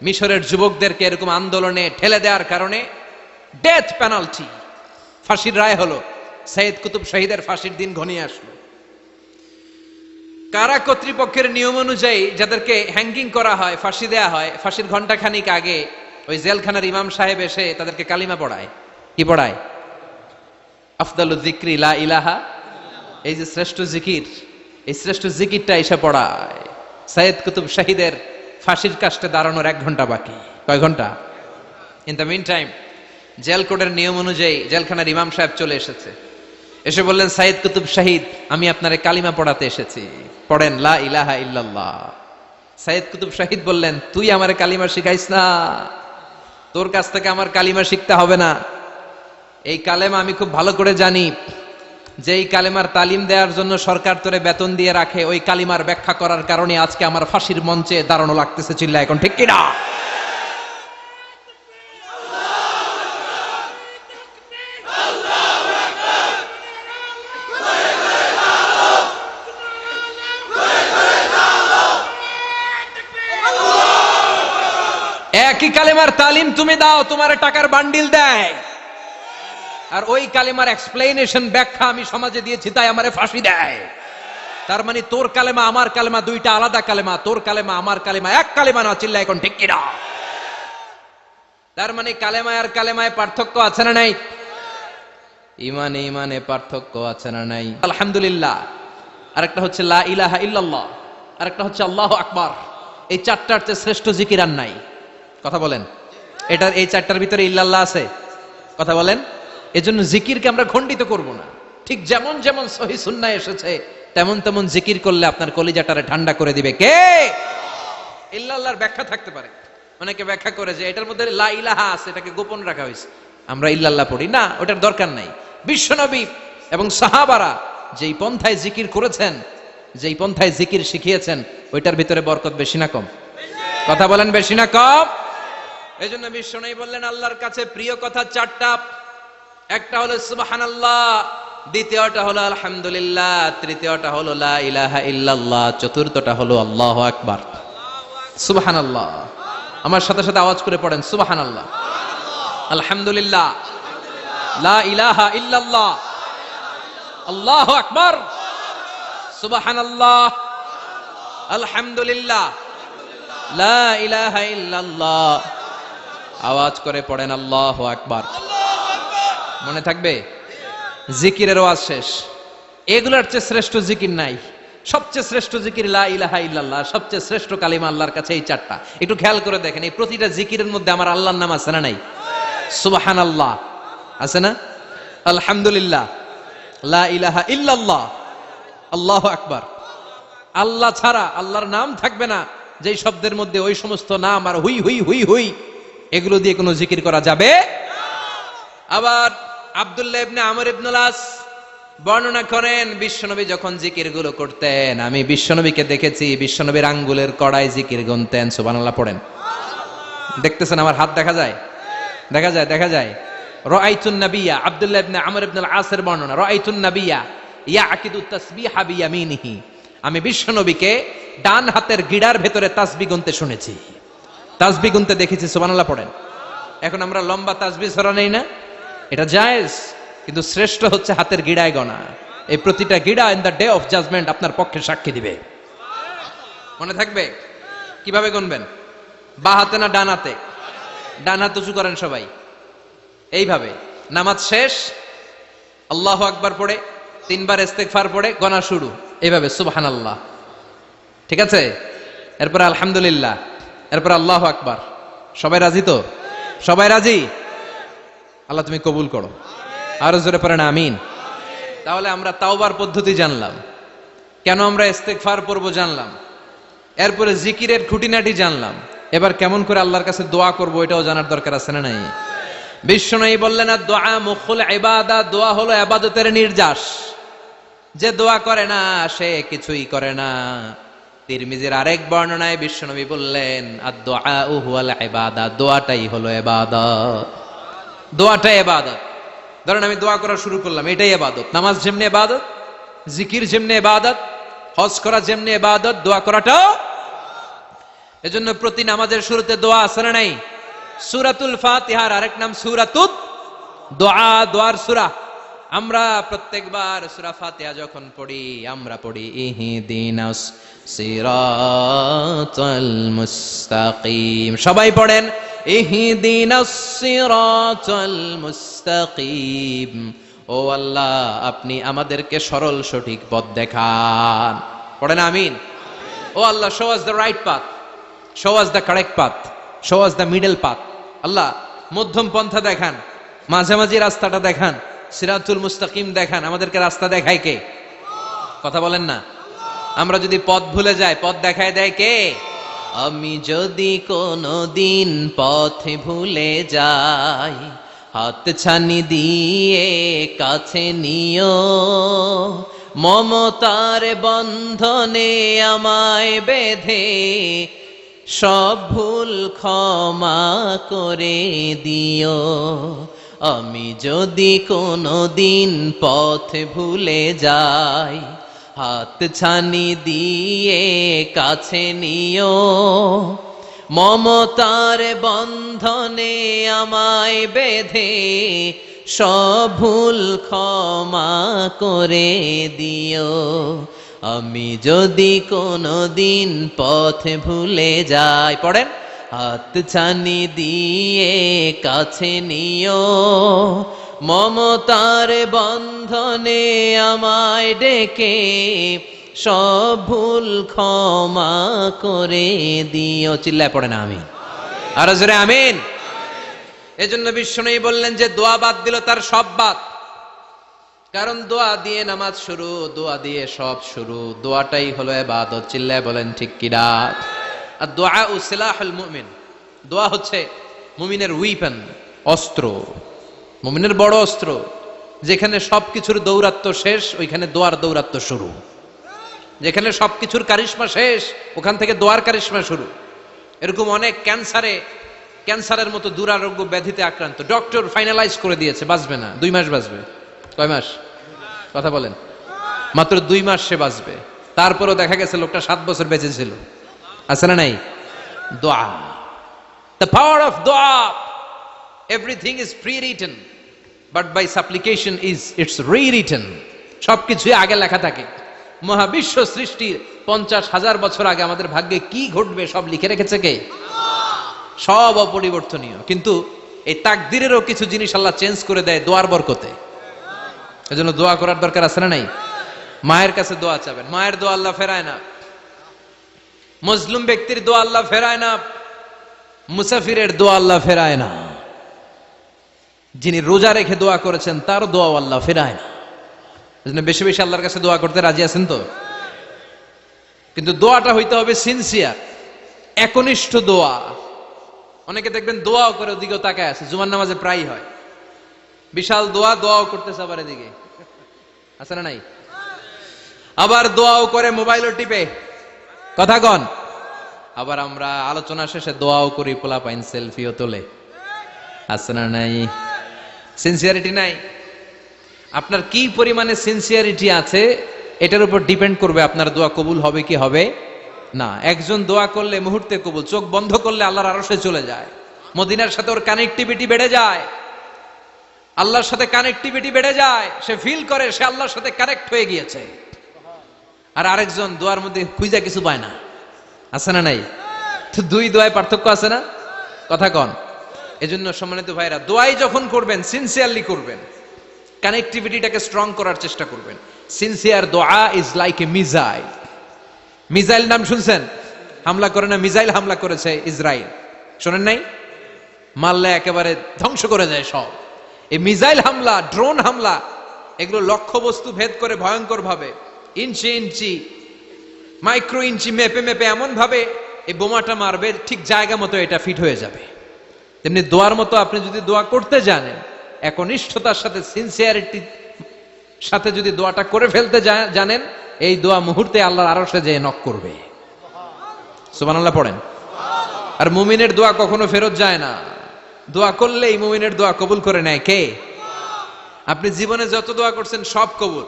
মিশরের যুবকদেরকে এরকম আন্দোলনে ঠেলে দেওয়ার কারণে ডেথ পেনাল্টি, ফাঁসির রায় হলো। সাইয়েদ কুতুব শহীদের ফাঁসির দিন ঘনিয়ে আসলো। কারা কর্তৃপক্ষের নিয়ম অনুযায়ী যাদেরকে হ্যাঙ্গিং করা হয়, ফাঁসি দেয়া হয়, ফাঁসির ঘন্টাখানিক আগে ওই জেলখানার ইমাম সাহেব এসে তাদেরকে কালিমা পড়ায়। কি পড়ায়? আফদালুয যিকরি লা ইলাহা, এই যে শ্রেষ্ঠ জিকির, এই শ্রেষ্ঠ জিকিরটা এসে পড়ায়। সাইয়েদ কুতুব শহীদের ফাঁসির কাস্টে দাঁড়ানোর 1 ঘন্টা বাকি। কয় ঘন্টা? In the mean time jail কোডের নিয়ম অনুযায়ী জেলখানার ইমাম সাহেব চলে এসেছে, এসে বললেন, সাইয়েদ কুতুব শহীদ, আমি আপনারে কালিমা পড়াতে এসেছি, পড়েন লা ইলাহা ইল্লাল্লাহ। সাইয়েদ কুতুব শহীদ বললেন, তুই আমারে কালিমা শিখাইস না, তোর কাছ থেকে আমার কালিমা শিখতে হবে না। এই কালেমা আমি খুব ভালো করে জানি, যে এই কালেমার তালিম দেওয়ার জন্য সরকার তোরে বেতন দিয়ে রাখে, ওই কালিমার ব্যাখ্যা করার কারণে আজকে আমার ফাঁসির মঞ্চে দাঁড়ানো লাগতেছে। চিল্লা এখন ঠিক কিনা? একই কালেমার তালিম তুমি দাও, তোমার টাকার বান্ডিল দেয়, আর ওই কালেমার এক্সপ্লেনেশন ব্যাখ্যা আমি সমাজে দিয়েছি, তাই আমারে ফাঁসি দেয়। তার মানে তোর কালেমা আমার কালেমা দুইটা আলাদা কালেমা, তোর কালেমা আমার কালেমা এক কালেমা না। চিল্লা এখন ঠিক কিনা? তার মানে কালেমায় আর কালেমায় পার্থক্য আছে না নাই? ইমানে ইমানে পার্থক্য আছে না নাই? আলহামদুলিল্লাহ, আরেকটা হচ্ছে লা ইলাহা ইল্লাল্লাহ, আরেকটা হচ্ছে আল্লাহু আকবার। এই চারটার চেয়ে শ্রেষ্ঠ জিকির আর নাই। কথা বলেন, এটার এই চারটার ভিতরে ইল্লাল্লাহ আছে? কথা বলেন। এজন্য জিকিরকে আমরা খণ্ডিত করব না। ঠিক যেমন যেমন সহিহ সুন্নাহ এসেছে তেমন তেমন জিকির করলে আপনার কলিজাটারে ঠান্ডা করে দিবে কে? ইল্লাল্লাহর ব্যাখ্যা থাকতে পারে, অনেকে ব্যাখ্যা করে যে এটার মধ্যে লা ইলাহা আছে, এটাকে গোপন রাখা হয়েছে, আমরা ইল্লাল্লাহ পড়ি না, ওটার দরকার নাই। বিশ্বনবী এবং সাহাবারা যেই পন্থায় জিকির করেছেন, যেই পন্থায় জিকির শিখিয়েছেন, ওইটার ভিতরে বরকত বেশি না কম? কথা বলেন, বেশি না কম? এজন্য বিশ্বনবী বললেন, আল্লাহর কাছে প্রিয় কথা 4টা। একটা হলো সুবহানাল্লাহ, দ্বিতীয়টা হলো আলহামদুলিল্লাহ, তৃতীয়টা হলো লা ইলাহা ইল্লাল্লাহ, চতুর্থটা হলো আল্লাহু আকবার। সুবহানাল্লাহ, আমার সাথে সাথে আওয়াজ করে পড়েন, সুবহানাল্লাহ, আলহামদুলিল্লাহ, লা ইলাহা ইল্লাল্লাহ, আল্লাহু আকবার, সুবহানাল্লাহ, আলহামদুলিল্লাহ, লা ইলাহা ইল্লাল্লাহ। আওয়াজ করে পড়েন আল্লাহু আকবার। মনে থাকবে? জিকিরের ওয়াজ শেষ। এগুলোর চেয়ে শ্রেষ্ঠ জিকির নাই। সবচেয়ে শ্রেষ্ঠ জিকির লা ইলাহা ইল্লাল্লাহ, সবচেয়ে শ্রেষ্ঠ কালিমা আল্লাহর কাছে এই 4টা। একটু খেয়াল করে দেখেন, এই প্রতিটা জিকিরের মধ্যে আমার আল্লাহর নাম আছে না নাই? সুবহানাল্লাহ আছে না? আলহামদুলিল্লাহ, লা ইলাহা ইল্লাল্লাহ, আল্লাহু আকবার। আল্লাহ ছাড়া আল্লাহর নাম থাকবে না, যেই শব্দের মধ্যে ওই সমস্ত নাম আর হুই হুই হুই হুই, এগুলো দিয়ে কোনো জিকির করা যাবে। আবার আব্দুল্লাহ ইবনে আমর ইবনুল আস বর্ণনা করেন, বিশ্বনবী যখন জিকির গুলো করতেন, আমি বিশ্বনবীকে দেখেছি বিশ্বনবীর আঙ্গুলের কড়ায় জিকির গুনতেন। সুবহানাল্লাহ পড়েন। দেখতেছেন আমার হাত দেখা যায়? দেখা যায়, দেখা যায়। রাআইতুন নাবিয়্যা, আব্দুল্লাহ ইবনে আমর ইবনুল আসের বর্ণনা, রাআইতুন নাবিয়্যা ইয়াকিদু তাসবিহা বিয়ামিনিহি, আমি বিশ্বনবীকে ডান হাতের গিড়ার ভেতরে তাসবিহ গুনতে শুনেছি, তাসবিহ গুনতে দেখেছি। সুবহানাল্লাহ পড়েন। এখন আমরা লম্বা তাসবিহ ছড়া নেই না, এটা জায়েজ, কিন্তু শ্রেষ্ঠ হচ্ছে হাতের গিড়ায় গণা। এই প্রতিটা গিড়া in the day of judgement আপনার পক্ষে সাক্ষী দিবে। মনে থাকবে? কিভাবে গুনবেন? বা হাতে না ডান হাতে? ডান হাত উঁচু করেন সবাই, এইভাবে। নামাজ শেষ, আল্লাহু আকবার পড়ে 3 বার ইস্তেগফার পড়ে গণা শুরু, এইভাবে সুবহানাল্লাহ। ঠিক আছে? এরপর আলহামদুলিল্লাহ, এরপর আল্লাহু আকবার। সবাই রাজি তো? সবাই রাজি? আল্লাহ তুমি কবুল করো। আরো জোরে পড়েন আমিন। তাহলে আমরা তাওবার পদ্ধতি জানলাম, কেন আমরা ইস্তেগফার পড়বো জানলাম, এরপরে জিকিরের খুঁটিনাটি জানলাম। এবার কেমন করে আল্লাহর কাছে দোয়া করবো এটাও জানার দরকার আছে না নাই? বিশ্বনবী বললেন, দোয়া মুখুল ইবাদা, দোয়া হলো ইবাদতের নির্যাস। যে দোয়া করে না সে কিছুই করে না। তিরমিজির আরেক বর্ণনায় বিশ্বনবী বললেন, আদ-দুআউ হুয়াল ইবাদা, দোয়াটাই হলো ইবাদত। দোয়াটাই ইবাদত। ধরেন আমি দোয়া করা শুরু করলাম, এটাই ইবাদত। নামাজ যেমনি ইবাদত, জিকির যেমনি ইবাদত, হজ করা যেমনি ইবাদত, দোয়া করাটাও। এজন্য প্রতি নামাজের শুরুতে দোয়া আছে না নাই? সূরাতুল ফাতিহার আরেক নাম সূরাতুদ দোয়া, দোয়ার সূরা। আমরা প্রত্যেকবার সূরা ফাতিহা যখন পড়ি আমরা পড়ি ইহদিনাস সিরাতাল মুস্তাকিম। সবাই পড়েন ইহদিনাস সিরাতাল মুস্তাকিম। ও আল্লাহ, আপনি আমাদেরকে সরল সঠিক পথ দেখান। পড়েন আমিন। ও আল্লাহ, show us the right path, show us the correct path, show us the middle path. আল্লাহ, মধ্যম পন্থা দেখান, মাঝামাঝি রাস্তাটা দেখান, সিরাতুল মুস্তাকিম দেখান। আমাদেরকে রাস্তা দেখায় কে? কথা বলেন না। আমরা যদি পথ ভুলে যাই, পথ দেখায় দেয় কে? আমি যদি কোনদিন পথে ভুলে যাই, হাত ছানি দিয়ে কাছে নিও, মমতার বন্ধনে আমায় বেঁধে সব ভুল ক্ষমা করে দিও। আমি যদি কোনদিন পথ ভুলে যাই, হাত ছানি দিয়ে কাছে নিও, মমতার বন্ধনে আমায় বেঁধে সব ভুল ক্ষমা করে দিও। আমি যদি কোনদিন পথ ভুলে যাই, পড়েন, হাত ছানি দিয়ে কাছে নিও, মমতার বন্ধনে আমায় ডেকে সব ভুল ক্ষমা করে দিও। চিল্লায় পড়েন আমিন। আরো জোরে আমিন। এজন্য বিশ্বনবী বললেন যে দোয়া বাদ দিল তার সব বাদ। কারণ দোয়া দিয়ে নামাজ শুরু, দোয়া দিয়ে সব শুরু। দোয়াটাই হলো ইবাদত। চিল্লায় বলেন ঠিক কিনা? আর দোয়া ও সিলাহুল মুমিন। দোয়া হচ্ছে মুমিনের উইপেন, অস্ত্র, মুমিনের বড় অস্ত্র। যেখানে সবকিছুর দৌরাত্ম্য শেষ, ওইখানে দোয়ার দৌরাত্ম্য শুরু। যেখানে সবকিছুর কারিশমা শেষ, ওখান থেকে দোয়ার কারিশমা শুরু। এরকম অনেক ক্যান্সারের মতো দুরারোগ্য ব্যাধিতে আক্রান্ত, ডক্টর ফাইনালাইজ করে দিয়েছে বাঁচবে না, 2 মাস বাঁচবে। কয় মাস? কথা বলেন। মাত্র 2 মাস সে বাঁচবে। তারপরও দেখা গেছে লোকটা 7 বছর বেঁচে ছিল। আছে না নাই? দোয়া, the power of দোয়া। Everything is pre-written, but by supplication is it's rewritten. সবকিছুই আগে লেখা থাকে। মহাবিশ্ব সৃষ্টির 50,000 বছর আগে আমাদের ভাগ্যে কি ঘটবে সব লিখে রেখেছে কে? সব অপরিবর্তনীয়। কিন্তু এই তাকদিরেরও কিছু জিনিস আল্লাহ চেঞ্জ করে দেয় দোয়ার বরকতে। এজন্য দোয়া করার দরকার আছে না নাই? মায়ের কাছে দোয়া চাবেন, মায়ের দোয়া আল্লাহ ফেরায় না। মজলুম ব্যক্তির দোয়া আল্লাহ ফেরায় না। মুসাফিরের দোয়া আল্লাহ ফেরায় না। যিনি রোজা রেখে দোয়া করেছেন তার দোয়া আল্লাহ ফেরায় না। এজন্য বেশি বেশি আল্লাহর কাছে দোয়া করতে রাজি আছেন তো? কিন্তু দোয়াটা হইতে হবে সিনসিয়ার, একনিষ্ঠ দোয়া। অনেকে দেখবেন দোয়াও করে ওদিকেও তাকায় আছে, জুমার নামাজে প্রায় হয়। বিশাল দোয়াও করতেছে আবার এদিকে, আছে না নাই? আবার দোয়াও করে মোবাইলও টিপে, কথা কন। আবার আমরা আলোচনা শেষে দোয়াও করি, পোলাপাইন সেলফিও তোলে, আছে না নাই? সিনসিয়ারিটি নাই। আপনার কি পরিমাণে সিনসিয়ারিটি আছে এটার উপর ডিপেন্ড করবে আপনার দোয়া কবুল হবে কি হবে না। একজন দোয়া করলে মুহূর্তে কবুল, চোখ বন্ধ করলে আল্লাহর আরশে চলে যায়। মদিনার সাথে ওর কানেক্টিভিটি বেড়ে যায়, আল্লাহর সাথে কানেক্টিভিটি বেড়ে যায়। সে ফিল করে সে আল্লাহর সাথে কানেক্ট হয়ে গিয়েছে। আর আরেকজন দোয়ার মধ্যে খুঁজা কিছু পায় না, আছে না নাই? তো 2 দোয়ায় পার্থক্য আছে না? কথা কন। এজন্য সম্মানিত ভাইরা, দোয়াই যখন করবেন সিনসিয়ারলি করবেন, কানেক্টিভিটিটাকে স্ট্রং করার চেষ্টা করবেন। সিনসিয়ার দোয়া is like a missile. Missile নাম শুনছেন? হামলা করে না, মিসাইল হামলা করেছে ইসরায়েল, শোনেন নাই? মারলে একেবারে ধ্বংস করে যায় সব। এই মিসাইল হামলা, ড্রোন হামলা, এগুলো লক্ষ্য বস্তু ভেদ করে ভয়ঙ্কর ভাবে, ইঞ্চি ইঞ্চি, মাইক্রো ইঞ্চি মেপে মেপে এমন ভাবে এই বোমাটা মারবে, ঠিক জায়গা মতো এটা ফিট হয়ে যাবে। তেমনি দোয়ার মতো আপনি যদি দোয়া করতে জানেন, একনিষ্ঠতার সাথে সিনসিয়ারিটি সাথে যদি দোয়াটা করে ফেলতে জানেন, এই দোয়া মুহূর্তে আল্লাহর আরশে যেয়ে নক করবে। সুবহানাল্লাহ পড়েন। আর মুমিনের দোয়া কখনো ফেরত যায় না। দোয়া করলেই মুমিনের দোয়া কবুল করে নেয় কে? আপনি জীবনে যত দোয়া করছেন সব কবুল।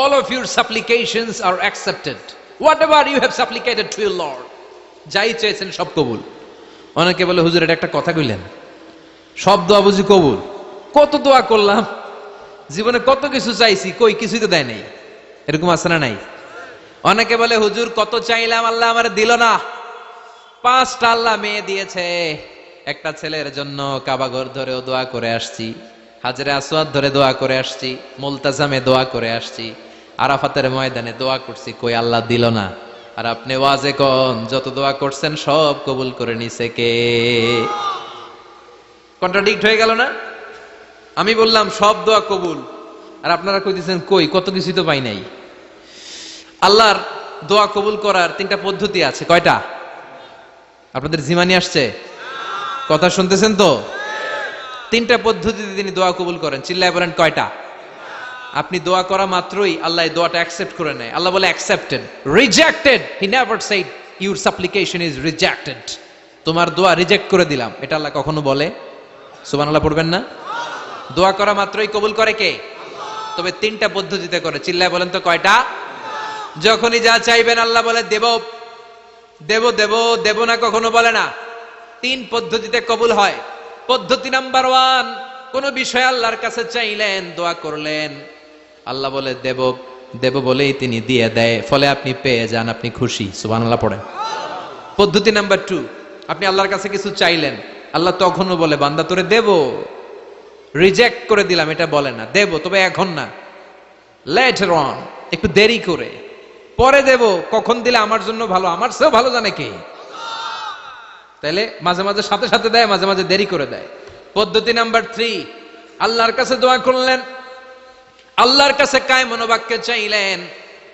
All of your supplications are accepted. Whatever you have supplicated to your Lord, যাই চেয়েছেন সব কবুল। অনেকে বলে হুজুর এটা একটা কথা কইলেন, সব দোয়া বুঝি কবুল? কত দোয়া করলাম, জীবনে কত কিছু চাইছি, কই কিছুই তো দেয় নাই। এরকম আছে না নাই? অনেকে বলে হুজুর কত চাইলাম আল্লাহ আমার দিল না। 5টা আল্লাহ মেয়ে দিয়েছে, একটা ছেলের জন্য কাবাঘর ধরেও দোয়া করে আসছি, হাজরে আসওয়াদ ধরে দোয়া করে আসছি, মুলতাজামে দোয়া করে আসছি, আরাফাতের ময়দানে দোয়া করছি, কই আল্লাহ দিল না। আর আপনি ওয়াজে কোন যত দোয়া করছেন সব কবুল করে নিছে কে? কন্ট্রাডিক্ট হয়ে গেল না? আমি বললাম সব দোয়া কবুল, আর আপনারা কইতেছেন কই কত কিছুই তো পাই নাই। আল্লাহর দোয়া কবুল করার 3টা পদ্ধতি আছে। কয়টা? আপনাদের জিমানি আসছে? কথা শুনতেছেন তো? 3টা পদ্ধতিতে তিনি দোয়া কবুল করেন। চিল্লায় বলেন কয়টা? আপনি দোয়া করা মাত্রই আল্লাহ এই দোয়াটা অ্যাকসেপ্ট করে নেয়। আল্লাহ বলে accepted, rejected he never shed your সাপ্লিকেশন is rejected. তোমার দোয়া রিজেক্ট করে দিলাম, এটা আল্লাহ কখনো বলে? সুবহানাল্লাহ পড়বেন না? দোয়া করা মাত্রই কবুল করে কে? তবে 3টা পদ্ধতিতে করে। চিল্লায় বলেন তো কয়টা? যখনই যা চাইবেন আল্লাহ বলে দেব দেব দেব, দেব না কখনো বলে না। 3 পদ্ধতিতে কবুল হয়। পদ্ধতি নাম্বার 1, কোন বিষয় আল্লাহর কাছে চাইলেন, দোয়া করলেন, আল্লাহ বলে দেব দেব বলেই তিনি দিয়ে দেয়, ফলে আপনি পেয়ে যান, আপনি খুশি। সুবহানাল্লাহ পড়েন। পদ্ধতি নাম্বার 2, আপনি আল্লাহর কাছে কিছু চাইলেন, আল্লাহ তখনও বলে বান্দা তোরে দেব, রিজেক্ট করে দিলাম এটা বলে না, দেব তবে এখন না, লেটার অন, একটু দেরি করে, পরে দেব, কখন দিলে আমার জন্য ভালো, আমার চেয়েও ভালো জানে কে। তাইলে মাঝে মাঝে সাথে সাথে দেয়, মাঝে মাঝে দেরি করে দেয়। পদ্ধতি নাম্বার 3, আল্লাহর কাছে দোয়া করলেন, আল্লাহর কাছে কায় মনোবাক্যে চাইলেন,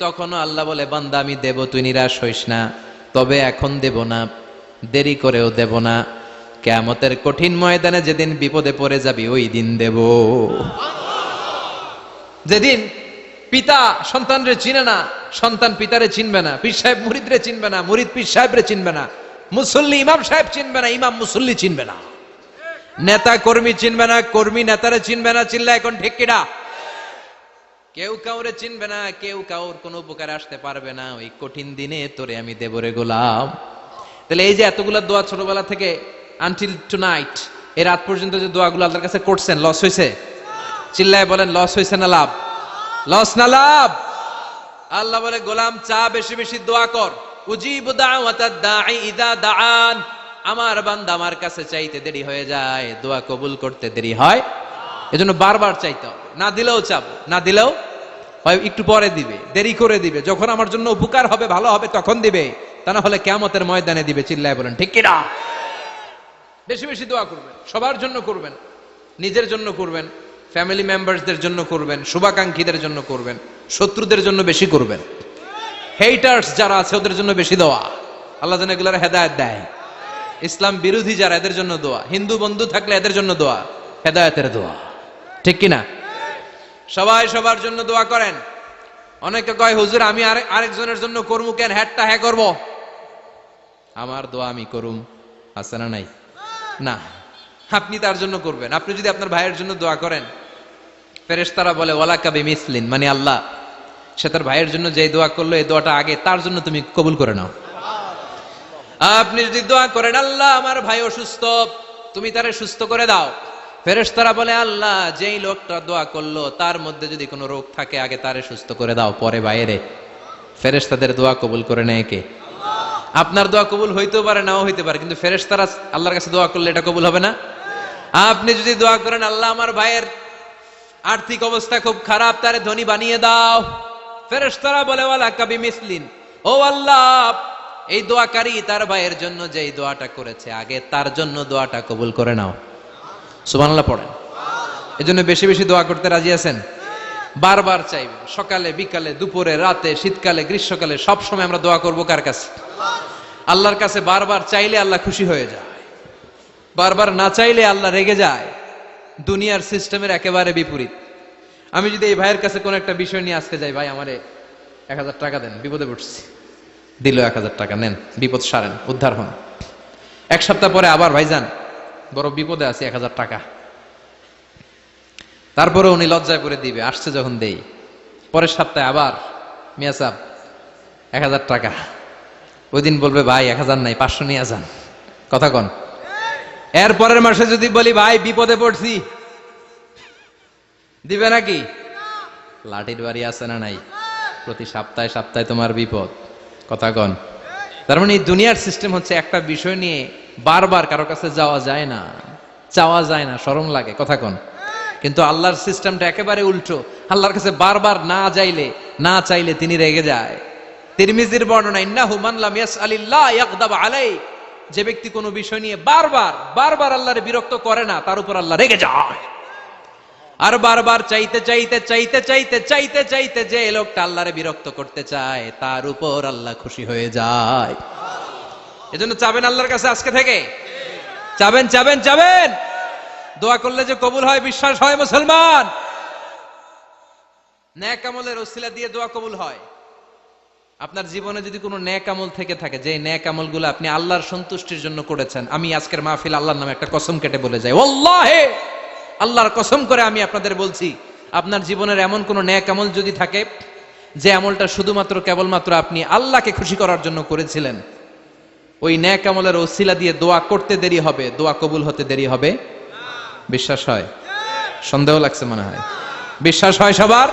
তখনও আল্লাহ বলে বান্দা আমি দেব, তুই নিরাশ হইস না, তবে এখন দেব না, দেরি করেও দেব না, কিয়ামতের কঠিন ময়দানে যেদিন বিপদে পড়ে যাবি ওই দিন দেব। যেদিন পিতা সন্তানরে চিনে না, সন্তান পিতারে চিনবে না, পীর সাহেব মুরিদরে চিনবে না, মুরিদ পীর সাহেবরে চিনবে না, মুসল্লি ইমাম সাহেব চিনবে না, ইমাম মুসল্লি চিনবে না, নেতা কর্মী চিনবে না, কর্মী নেতারে চিনবে না। চিল্লা এখন ঠিক কিনা? কেউ কাউরে চিনবে না, কেউ কাউর কোনো উপকারে আসতে পারবে না। ওই কঠিন দিনে তোরে আমি দেবরে গোলাম। তাহলে এই যে এতগুলা দোয়া ছোটবেলা থেকে আনটিল টুনাইট, এই রাত পর্যন্ত যে দোয়াগুলো আল্লাহর কাছে করছেন, লস হয়েছে? চিল্লায় বলেন লস হয়েছে না লাভ? লস না লাভ? আল্লাহ বলে গোলাম চা বেশি বেশি দোয়া কর, উজিবু দাওয়াতাদ দাঈ ইযা দাআন। আমার বান্দা আমার কাছে চাইতে দেরি হয়ে যায়, দোয়া কবুল করতে দেরি হয়, এজন্য বারবার চাইতে হবে। না দিলেও চাবো, না দিলেও হয় একটু পরে দিবে, দেরি করে দিবে, যখন আমার জন্য উপকার হবে, ভালো হবে তখন দিবে, তা না হলে কিয়ামতের ময়দানে দিবে। চিল্লায় বলেন ঠিক কিনা? বেশি বেশি দোয়া করবেন, সবার জন্য করবেন, নিজের জন্য করবেন, ফ্যামিলি মেম্বারসদের জন্য করবেন, শুভাকাঙ্ক্ষীদের জন্য করবেন, শত্রুদের জন্য বেশি করবেন, হেটার্স যারা আছে ওদের জন্য বেশি দোয়া। আল্লাহ যেন এগুলোর হেদায়েত দেয়। ইসলাম বিরোধী যারা, এদের জন্য দোয়া। হিন্দু বন্ধু থাকলে এদের জন্য দোয়া, হেদায়েতের দোয়া। ঠিক কিনা? সবাই সবার জন্য দোয়া করেন। অনেকে কয় হুজুর আমি আরেকজনের জন্য করবো কেন, হ্যাটটা হ্যাঁ করবো, আমার দোয়া আমি করুম, আছে না নাই? না, আপনি তার জন্য করবেন। আপনি যদি আপনার ভাইয়ের জন্য দোয়া করেন, ফেরেশতারা বলে ওয়ালাকা বিমিসলিন, মানে আল্লাহ সে তার ভাইয়ের জন্য যে দোয়া করলো এই দোয়াটা আগে তার জন্য তুমি কবুল করে নাও। আপনি যদি দোয়া করেন আল্লাহ আমার ভাই অসুস্থ, তুমি তারে সুস্থ করে দাও, ফেরেশতারা বলে আল্লাহ যেই লোকটা দোয়া করলো তার মধ্যে যদি কোনো রোগ থাকে আগে তারে সুস্থ করে দাও, পরে বাইরে। ফেরেশতাদের দোয়া কবুল করে নেয় কে? আপনার দোয়া কবুল হইতেও পারে, নাও হইতে পারে, কিন্তু ফেরেশতারা আল্লাহর কাছে দোয়া করলে এটা কবুল হবে না? আপনি যদি দোয়া করেন আল্লাহ আমার ভাইয়ের আর্থিক অবস্থা খুব খারাপ, তারে ধনী বানিয়ে দাও, ফেরেশতারা বলে ওয়ালাকা বিমিসলিন, ও আল্লাহ এই দোয়াকারী তার ভাইয়ের জন্য যেই দোয়াটা করেছে আগে তার জন্য দোয়াটা কবুল করে নাও। সুবহানাল্লাহ পড়েন। এজন্য বেশি বেশি দোয়া করতে রাজি আছেন? বারবার চাইবেন, সকালে বিকালে দুপুরে রাতে শীতকালে গ্রীষ্মকালে সব সময় আমরা দোয়া করব কার কাছে? আল্লাহর কাছে। বারবার চাইলে আল্লাহ খুশি হয়ে যায়, বারবার না চাইলে আল্লাহ রেগে যায়। দুনিয়ার সিস্টেমের একেবারে বিপরীত। আমি যদি এই ভাইয়ের কাছে কোন একটা বিষয় নিয়ে আজকে যাই, ভাই আমারে 1000 টাকা দেন, বিপদে পড়ছি, দিল 1000 টাকা, নেন বিপদ সারেন, উদ্ধার হন। এক সপ্তাহ পরে আবার ভাইজান বড় বিপদে আছে, 1000 টাকা, তারপরে উনি লজ্জায় পড়ে দিবে, আসছে যখন দেই। পরের সপ্তাহে আবার মিয়া সাহেব 1000 টাকা, ওই দিন বলবে ভাই 1000 নাই 500 নিয়ে যান, কথা কন। এর পরের মাসে যদি বলি ভাই বিপদে পড়ছি, দিবে নাকি? লাঠির বাড়ি আছে না নাই? প্রতি সপ্তাহে সপ্তাহে তোমার বিপদ। কথা কন। তার মানে এই দুনিয়ার সিস্টেম হচ্ছে একটা বিষয় নিয়ে বারবার কারো কাছে যাওয়া যায় না, চাওয়া যায় না, শরম লাগে। কথা কন। কিন্তু আল্লাহর সিস্টেমটা একেবারে উল্টো। আল্লাহর কাছে বারবার না চাইলে তিনি রেগে যায়। তিরমিজির বর্ণনা, ইন্নাহু মান লাম ইয়াসআলিল্লাহ ইয়াগদাব আলাই, যে ব্যক্তি কোনো বিষয় নিয়ে বারবার আল্লাহরে বিরক্ত করে না, তার উপর আল্লাহ রেগে যায়। আর বারবার চাইতে যে লোকটা আল্লাহরে বিরক্ত করতে চায়, তার উপর আল্লাহ খুশি হয়ে যায়। এজন্য চাবেন আল্লাহর কাছে আজকে থেকে, চাবেন। দোয়া করলে যে কবুল হয় বিশ্বাস হয় মুসলমান। নেক আমলের ওসিলা দিয়ে দোয়া কবুল হয়। আপনার জীবনে যদি কোনো নেক আমল থেকে থাকে, যে নেক আমলগুলো আপনি আল্লাহর সন্তুষ্টির জন্য করেছেন, আমি আজকের মাহফিল আল্লাহর নামে একটা কসম কেটে বলে যাই, ওয়াল্লাহি, আল্লাহর কসম করে আমি আপনাদের বলছি, আপনার জীবনের এমন কোন নেক আমল যদি থাকে, যে আমলটা শুধুমাত্র কেবলমাত্র আপনি আল্লাহকে খুশি করার জন্য করেছিলেন, ওই নেক আমলের ওসিলা দিয়ে দোয়া করতে দেরি হবে, দোয়া কবুল হতে দেরি হবে। বিশ্বাস হয়? সন্দেহ লাগছে মনে হয়। বিশ্বাস হয় সবার?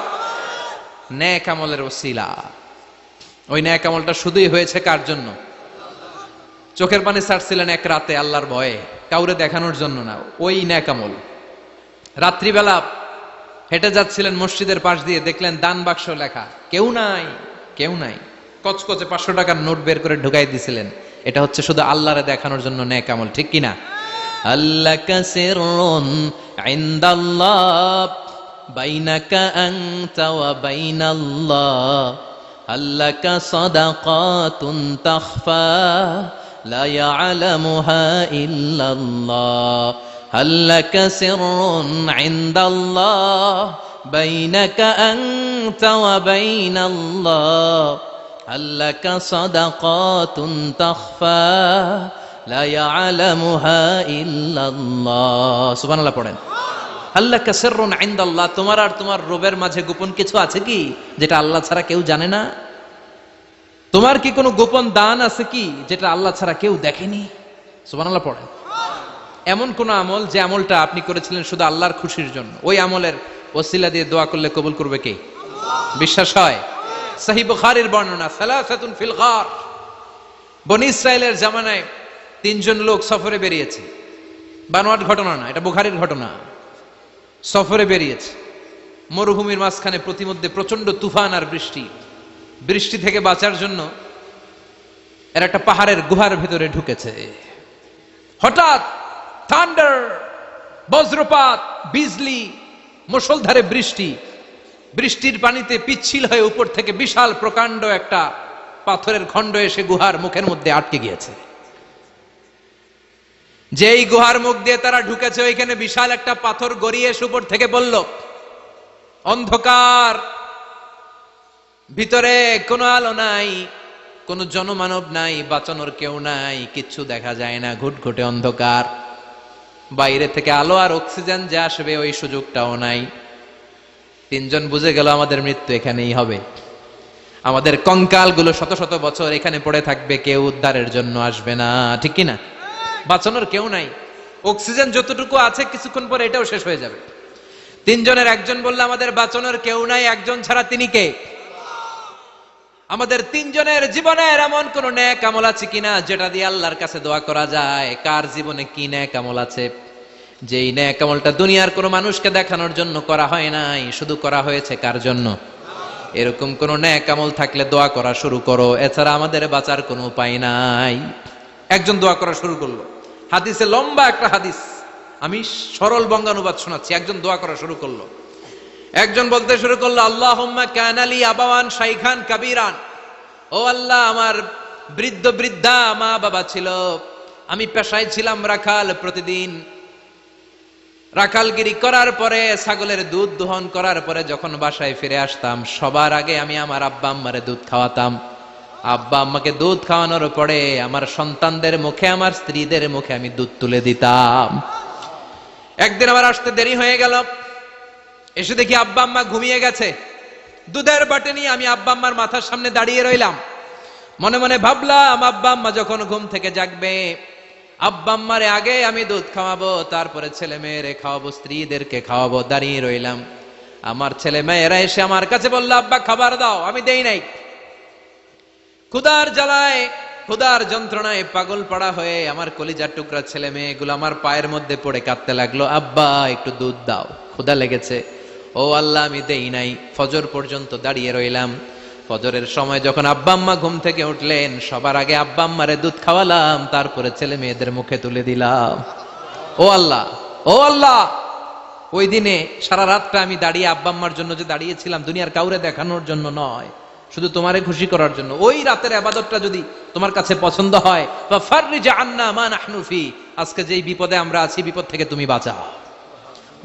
নেক আমলের ওসিলা, ওই নেক আমলটা শুধুই হয়েছে কার জন্য? চোখের পানি ছাড়ছিলেন এক রাতে আল্লাহর ভয়ে, কাউরে দেখানোর জন্য না। ওই নেক আমল। রাত্রিবেলা হেঁটে যাচ্ছিলেন মসজিদের পাশ দিয়ে, দেখলেন দান বাক্স লেখা, কেউ নাই। কচকচে 500 টাকার নোট বের করে ঢুকাই দিছিলেন। এটা হচ্ছে শুধু আল্লাহরে দেখানোর জন্য নেক আমল, ঠিক কিনা? আল্লাকা সিররুন ইনদাল্লাহ বাইনাকা আনতা ওয়া বাইনাল্লাহ, আল্লাকা সাদাকাতুন তাখফা লা ইয়ালামুহা ইল্লাল্লাহ, আল্লাকা সিররুন ইনদাল্লাহ বাইনাকা আনতা ওয়া বাইনাল্লাহ, আল্লাকা সাদাকাতুন তাখফা লা ইয়ালামুহা ইল্লাল্লাহ। সুবহানাল্লাহ পড়েন। আল্লাকা সিররুন ইনদাল্লাহ, তোমার আর তোমার রবের মাঝে গোপন কিছু আছে কি যেটা আল্লাহ ছাড়া কেউ জানে না? তোমার কি কোনো গোপন দান আছে কি যেটা আল্লাহ ছাড়া কেউ দেখেনি? সুবহানাল্লাহ পড়েন। এমন কোন আমল যে আমলটা আপনি করেছিলেন শুধু আল্লাহর খুশির জন্য, ওই আমলের ওসিলা দিয়ে দোয়া করলে কবুল করবে কে? বিশ্বাস হয়? সহিহ বুখারীর বর্ণনা, সালাসাতুন ফিল গার, বনি ইসরাইলের জামানায় 3 জন লোক সফরে বেরিয়েছে। বানোয়াট ঘটনা না, এটা বুখারীর ঘটনা। সফরে বেরিয়েছে, মরুভূমির মাঝখানে প্রতিমধ্যে প্রচন্ড তুফান আর বৃষ্টি থেকে বাঁচার জন্য এরা একটা পাহাড়ের গুহার ভেতরে ঢুকেছে। হঠাৎ থান্ডার, বজ্রপাত, বিজলি, মুষলধারে বৃষ্টির পানিতে পিচ্ছিল হয়ে উপর থেকে বিশাল প্রকাণ্ড একটা পাথরের খণ্ড এসে গুহার মুখের মধ্যে আটকে গিয়েছে। যেই গুহার মুখ দিয়ে তারা ঢুকেছে, ওইখানে বিশাল একটা পাথর গড়িয়ে এসে উপর থেকে বলল, অন্ধকার, ভিতরে কোনো আলো নাই, কোনো জনমানব নাই, বাঁচানোর কেউ নাই, কিচ্ছু দেখা যায় না, ঘুটঘুটে অন্ধকার, বাইরে থেকে আলো আর অক্সিজেন যে আসবে ওই সুযোগটাও নাই। 3 জন বুঝে গেল আমাদের মৃত্যু এখানেই হবে, আমাদের কঙ্কাল গুলো শত শত বছর এখানে পড়ে থাকবে, কেউ উদ্ধারের জন্য আসবে না, ঠিক কিনা? বাঁচানোর কেউ নাই, অক্সিজেন যতটুকু আছে কিছুক্ষণ পরে এটাও শেষ হয়ে যাবে। 3 জনের একজন বলল, আমাদের বাঁচানোর কেউ নাই, একজন ছাড়া তিনি কে? আমাদের 3 জনের জীবনের এমন কোন নেক আমল আছে কিনা যেটা দিয়ে আল্লাহর কাছে দোয়া করা যায়? কার জীবনে কি নেক আমল আছে যেই নেক আমলটা দুনিয়ার কোনো মানুষকে দেখানোর জন্য করা হয় নাই, শুধু করা হয়েছে কার জন্য? এরকম কোন নেক আমল থাকলে দোয়া করা শুরু করো, এছাড়া আমাদের বাঁচার কোনো উপায় নাই। একজন দোয়া করা শুরু করলো, হাদিসে লম্বা একটা হাদিস, আমি সরল বঙ্গানুবাদ শোনাচ্ছি। একজন দোয়া করা শুরু করলো, একজন বলতে শুরু করলো, আল্লাহুম্মা কানালি আবাওয়ান শাইখান কাবীরান, ও আল্লাহ, আমার বৃদ্ধা মা বাবা ছিল, আমি পেশায় ছিলাম রাখাল, প্রতিদিন রাখালগিরি করার পরে, ছাগলের দুধ দোহন করার পরে যখন বাসায় ফিরে আসতাম, সবার আগে আমি আমার আব্বা আম্মারে দুধ খাওয়াতাম। আব্বা আম্মাকে দুধ খাওয়ানোর পরে আমার সন্তানদের মুখে, আমার স্ত্রীদের মুখে আমি দুধ তুলে দিতাম। একদিন আমার আসতে দেরি হয়ে গেল, এসে দেখি আব্বা আম্মা ঘুমিয়ে গেছে। দুধের বাটি নিয়ে আমি আব্বা আম্মার মাথার সামনে দাঁড়িয়ে রইলাম। মনে মনে ভাবলাম, আব্বা আম্মা যখন ঘুম থেকে জাগবে, আব্বা আম্মারে আগে আমি দুধ খাওয়াবো, তারপরে ছেলে মেয়েরে খাওয়াবো, স্ত্রীদেরকে খাওয়াবো। দাঁড়িয়ে রইলাম, আমার ছেলে মেয়েরা এসে আমার কাছে বলল, আব্বা খাবার দাও, আমি দেই নাই। ক্ষুধার জ্বালায়, ক্ষুধার যন্ত্রণায় পাগল পাড়া হয়ে আমার কলিজার টুকরা ছেলে মেয়েগুলো আমার পায়ের মধ্যে পড়ে কাঁদতে লাগলো, আব্বা একটু দুধ দাও, ক্ষুধা লেগেছে। ও আল্লাহ, আমি দেই নাই। ফজর পর্যন্ত দাঁড়িয়ে রইলাম। ফজরের সময় যখন আব্বা আম্মা ঘুম থেকে উঠলেন, সবার আগে আব্বা আম্মারে দুধ খাওয়ালাম, তারপরে ছেলে মেয়েদের মুখে তুলে দিলাম। ও আল্লাহ, ও আল্লাহ, ওই দিনে সারা রাতটা আমি দাঁড়িয়ে আব্বা আম্মার জন্য যে দাঁড়িয়েছিলাম, দুনিয়ার কাউরে দেখানোর জন্য নয়, শুধু তোমারে খুশি করার জন্য। ওই রাতের ইবাদতটা যদি তোমার কাছে পছন্দ হয়, ফাফাররিজ আন্না মা নাহনু ফি, আজকে যেই বিপদে আমরা আছি, বিপদ থেকে তুমি বাঁচাও।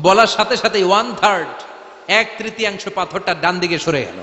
বলার সাথে সাথে 1/3, 1/3 পাথরটা ডান দিকে সরে গেল।